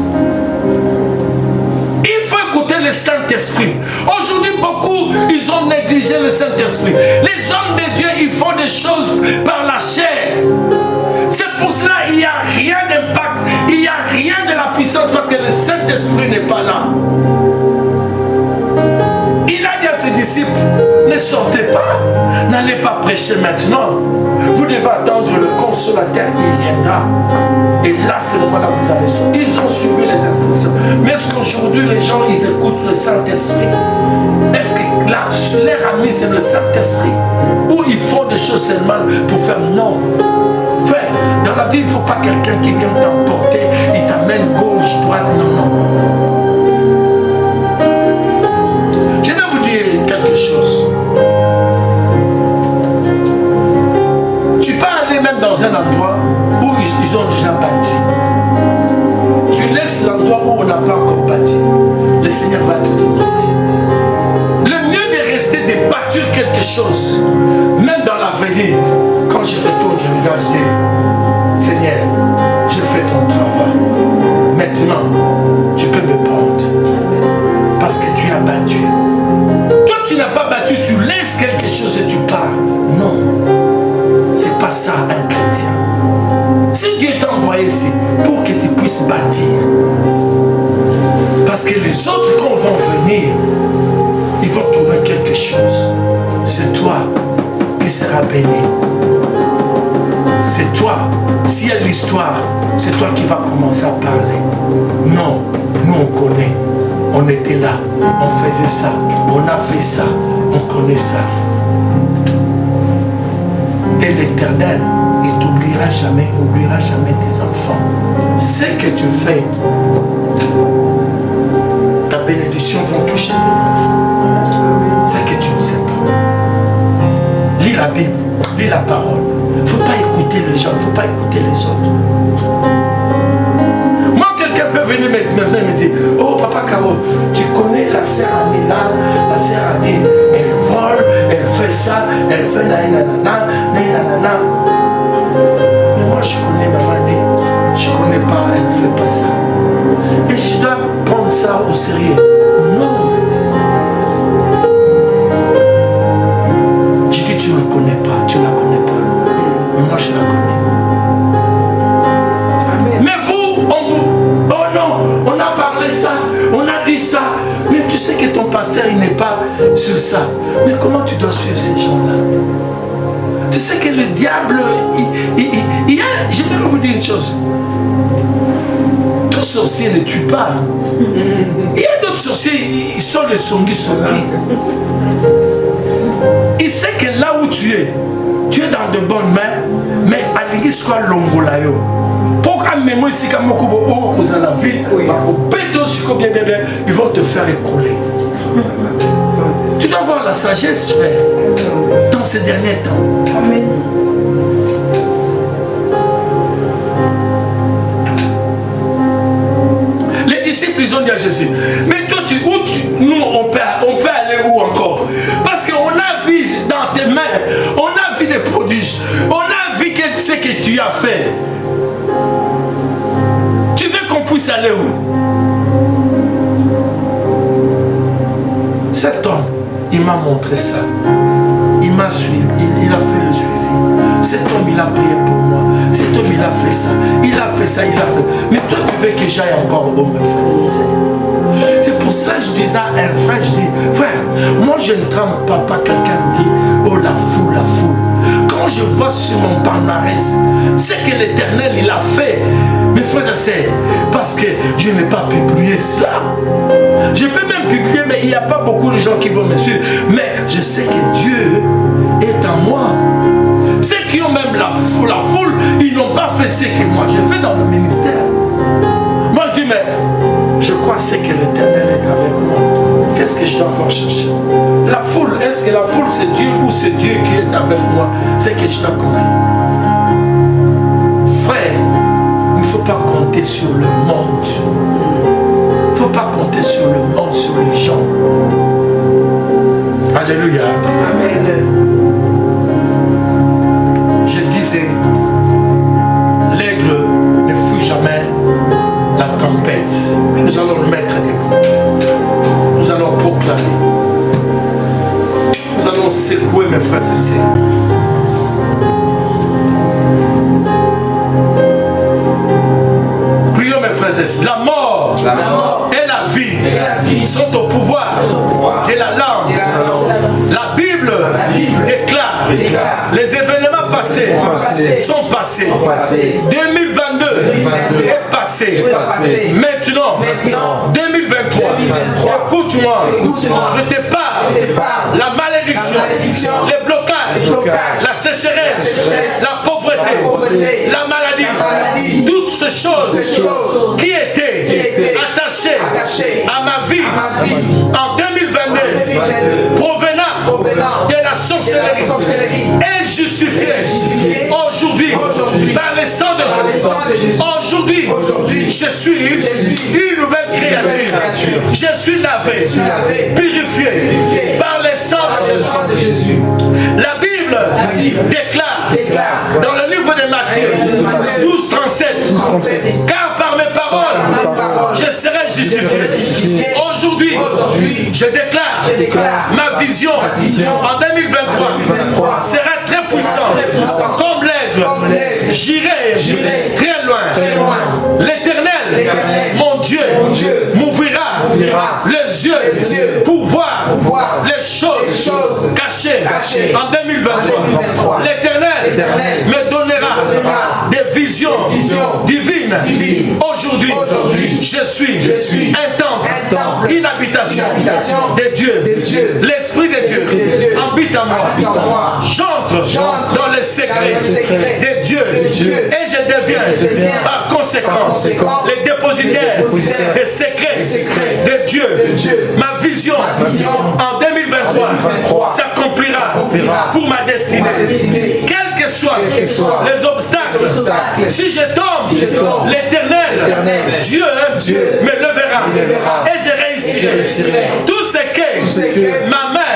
Il faut écouter le Saint-Esprit. Aujourd'hui, beaucoup, ils ont négligé le Saint-Esprit. Les hommes de Dieu, ils font des choses par la chair. C'est pour cela qu'il n'y a rien d'impact. Il n'y a rien de la puissance parce que le Saint-Esprit n'est pas là. Il a dit à ses disciples, ne sortez pas, n'allez pas prêcher maintenant. Vous devez attendre le consolateur qui viendra. Et là, c'est le moment-là vous allez sortir. Ils ont suivi les instructions. Mais est-ce qu'aujourd'hui, les gens, ils écoutent le Saint-Esprit? Est-ce que là, leur ami, c'est le Saint-Esprit? Ou ils font des choses seulement pour faire non? Frère, dans la vie, il ne faut pas quelqu'un qui vient t'emporter, il t'amène gauche, droite. Non, non, non, non. endroit où on n'a pas encore bâti, le Seigneur va te demander. Le mieux de rester, de bâtir quelque chose, même dans l'avenir. Quand je retourne, je regarde, je dis, Seigneur, j'ai fait ton travail. Maintenant, tu peux me prendre. Parce que tu as battu. Toi, tu n'as pas battu, tu laisses quelque chose et tu pars. Non, c'est pas ça un chrétien. Si Dieu t'a envoyé ici pour que tu puisses bâtir, parce que les autres quand vont venir, ils vont trouver quelque chose. C'est toi qui seras béni. C'est toi. S'il y a l'histoire, c'est toi qui vas commencer à parler. Non, nous on connaît. On était là, on faisait ça, on a fait ça, on connaît ça. Et l'Éternel, il t'oubliera jamais, il n'oubliera jamais tes enfants. Ce que tu fais, ta bénédiction va toucher tes enfants. Ce que tu ne sais pas. Lis la Bible, lis la parole. Il ne faut pas écouter les gens, il ne faut pas écouter les autres. Moi, quelqu'un peut venir maintenant et me dire, oh papa Caro, tu connais la sœur Annie là, la sœur Annie, elle vole, elle fait ça, elle fait nanana. Mais moi je connais maman Annie, je ne connais pas, elle ne fait pas ça. Et je dois prendre ça au sérieux. Non. Je dis, tu ne le connais pas, tu ne la connais pas. Mais moi je la connais. Ça, on a dit ça, mais tu sais que ton pasteur il n'est pas sur ça. Mais comment tu dois suivre ces gens-là? Tu sais que le diable, il y a, j'aimerais vous dire une chose. Tout sorcier ne tue pas. Il y a d'autres sorciers, ils sont les songi. Il sait que là où tu es dans de bonnes mains, mais à l'église soit l'ongolayo. Pour amener moi ici comme beaucoup dans la ville, ils vont te faire écrouler. Tu dois avoir la sagesse, frère, dans ces derniers temps. Amen. Les disciples, ils ont dit à Jésus, mais toi, nous, on peut aller où encore? Parce qu'on a vu dans tes mains, on a vu les prodiges, on a vu ce que tu as fait. Tu veux qu'on puisse aller où? Cet homme, il m'a montré ça. Il m'a suivi, il a fait le suivi. Cet homme, il a prié pour moi. Cet homme, il a fait ça. Il a fait ça, il a fait. Mais toi, tu veux que j'aille encore au mes frères et sœurs. C'est pour cela que je disais à un frère, je dis, frère, moi je ne tremble pas quelqu'un me dit, oh la foule, la foule. Quand je vois sur mon palmarès, c'est que l'Éternel, il a fait. Mes frères et sœurs, parce que je n'ai pas publié cela. Je peux même publier, mais il n'y a pas beaucoup de gens qui vont me suivre. Mais je sais que Dieu est en moi. Ceux qui ont même la foule, ils n'ont pas fait ce que moi j'ai fait dans le ministère. Moi je dis, mais je crois que l'Éternel est avec moi. Qu'est-ce que je dois encore chercher? La foule, est-ce que la foule c'est Dieu ou c'est Dieu qui est avec moi? C'est que je dois compter. Frère, il ne faut pas compter sur le monde. Il ne faut pas compter sur le monde, sur les gens. Alléluia. Amen. Je disais, l'aigle ne fuit jamais la tempête. Nous allons nous mettre debout. Nous allons proclamer. Nous allons secouer mes frères et sœurs. Prions mes frères et sœurs. La mort et la vie sont au pouvoir de la langue. La Bible déclare les événements passés sont passés. 2022 est passé. Maintenant 2023. Écoute-moi. Je te parle. La malédiction, les blocages, la sécheresse, la pauvreté, la maladie, toutes ces choses qui étaient attachées à ma vie en 2022 provenant de la sorcellerie est justifiée aujourd'hui par le sang de Jésus. Aujourd'hui, Je suis une nouvelle créature. Je suis lavé, purifié par le sang de Jésus. La Bible déclare dans le livre de Matthieu 12:37, car par mes paroles, je serai justifié. Aujourd'hui, je déclare ma vision en 2023 sera très puissante. Comme l'aigle, j'irai très loin. L'Éternel, mon Dieu, m'ouvrira les yeux pour voir les choses cachées en 2023. L'Éternel me donnera des visions divines. Aujourd'hui, je suis un temple, une habitation de Dieu. L'Esprit de Dieu habite en moi. J'entre dans les secrets de Dieu et je deviens par conséquent les dépositaires des secrets de Dieu. Ma vision en 2023 s'accomplira pour ma destinée. Quels que soient les obstacles, si je tombe, l'Éternel, Dieu me levera et je réussirai. Tout ce que ma main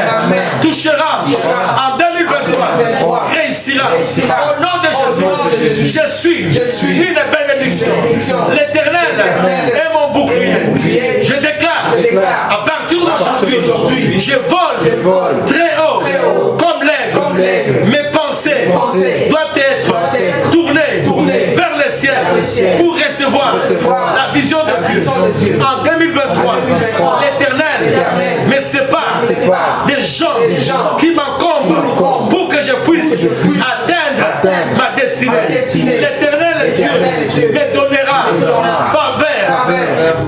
touchera en 2023 réussira. Au nom de Jésus, je suis une bénédiction. L'Éternel est mon bouclier. Je déclare, à partir d'aujourd'hui, je vole très haut comme l'aigle. Mes pensées doivent être tournées vers le ciel pour recevoir la vision de Dieu. En 2023, l'Éternel me sépare des gens qui m'encombrent pour que je puisse atteindre ma destinée. L'Éternel Dieu me donnera faveur.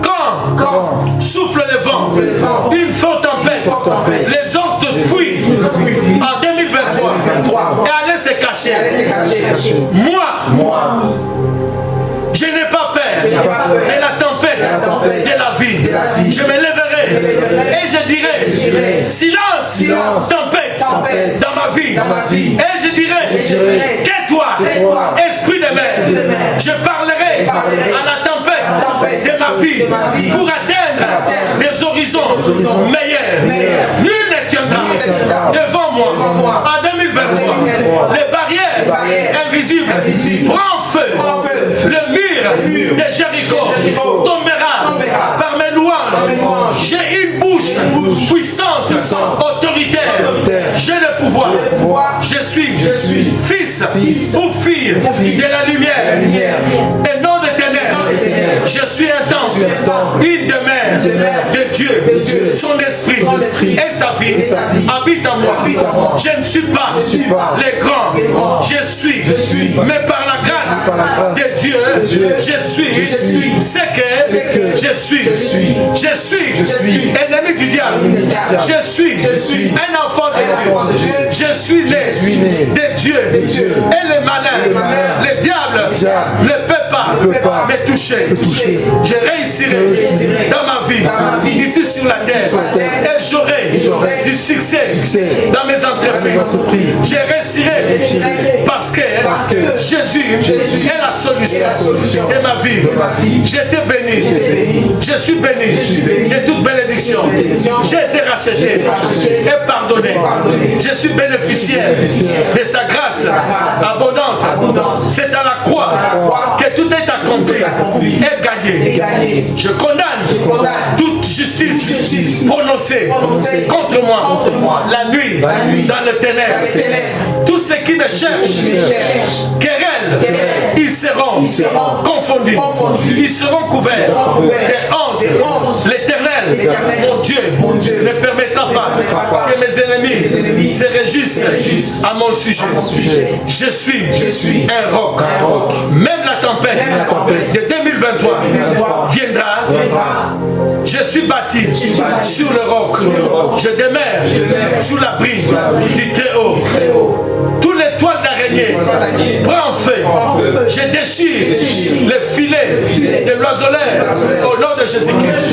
Quand souffle le vent, une forte tempête, les autres fuient en 2023 et allaient se cacher. Moi, je n'ai pas peur de la tempête de la vie. Je me lèverai et je dirai silence, tempête dans ma vie. Et je dirai tais-toi, esprit de mer. Je parlerai à la tempête de ma vie pour atteindre des horizons meilleurs. Nul ne tiendra devant moi en 2023. Les barrières invisibles prend feu. Le mur de Jéricho tombera par mes louanges. J'ai une bouche puissante, autoritaire. J'ai le pouvoir. Je suis fils ou fille de la lumière et non des ténèbres. Je suis un temple, une demeure de Dieu. Son esprit et sa vie habitent en moi. Je ne suis pas les grands. Je suis, mais par la grâce de Dieu, je suis ce que je suis. Je suis ennemi du diable. Je suis un enfant de Dieu. Je suis né de Dieu. Et les malins, le diable ne peut pas me toucher. Je réussirai dans ma vie, ici sur la terre. Et j'aurai du succès dans mes entreprises. Je réussirai parce que Jésus est la solution de ma vie. J'étais béni. Je suis béni de toute bénédiction. J'ai été racheté et pardonné. Je suis bénéficiaire de sa grâce abondante. C'est à la croix que tout est accompli et gagné. Je condamne toute justice prononcée contre moi la nuit dans le ténèbre. Tous ceux qui me cherchent, querelles, ils seront confondus. Ils seront couverts de honte. L'Éternel, mon Dieu, ne permettra pas que mes ennemis se réjouissent à mon sujet. Je suis un roc. Même la tempête de 2023 viendra. Je suis bâti sur le roc. Je demeure sous l'abri du Très-Haut. Tous les toiles d'araignée prennent feu. Je déchire les filets de l'oiseleur au nom de Jésus-Christ.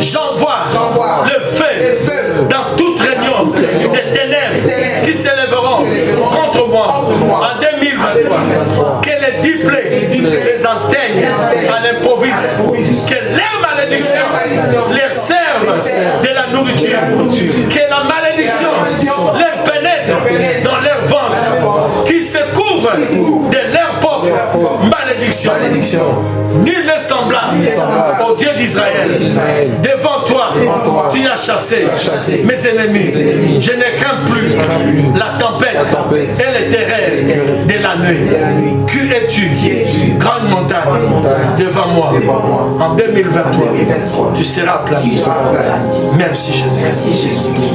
J'envoie le feu dans toute réunion des ténèbres qui s'élèveront contre moi en 2023. Que les 10 plaies les atteignent à l'improviste Que les malédictions les servent de la nourriture. Que la malédiction les pénètre dans leur ventre. Qu'ils se couvrent de leur propre malédiction. Nul n'est semblable au Dieu d'Israël. Devant toi, tu as chassé mes ennemis. Je ne crains plus la tempête et les terreurs de la nuit. Qui es-tu, grande montagne, devant moi? En 2023, tu seras aplati. Merci Jésus.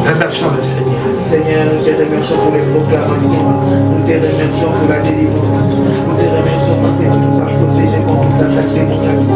Remercions le Seigneur. Seigneur, nous te remercions pour les proclamations. Nous te remercions pour la délivrance. Nous te remercions parce que tu nous as protégés contre toute attaque démoniaque.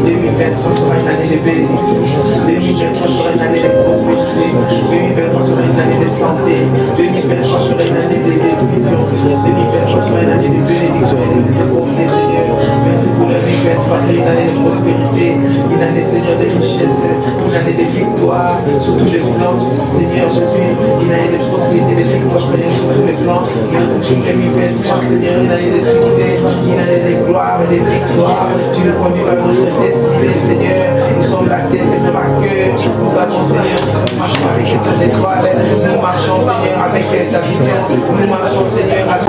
2023 sera une année de bénédiction. 2023 sera une année de prospérité. 2023 sera une année de santé. 2023 sera une année de guérison. 2023 sera une année de bénédiction. De bonté, Seigneur. Merci pour le 2023. C'est une année de prospérité. Une année, Seigneur, de richesse. Une année de victoire. Sur tous les plans, Seigneur Jésus. Une année de prospérité, de victoire, Seigneur, sur tous les plans. Merci pour le 2023, Seigneur. Une année de succès. Une année de gloire et de victoire. Tu nous conduis vers notre destinée, Seigneur. Nous sommes la tête et non la queue. Nous avons, Seigneur, nous marchons avec les étoiles. Nous marchons, Seigneur, avec ta vision. Nous marchons, Seigneur, avec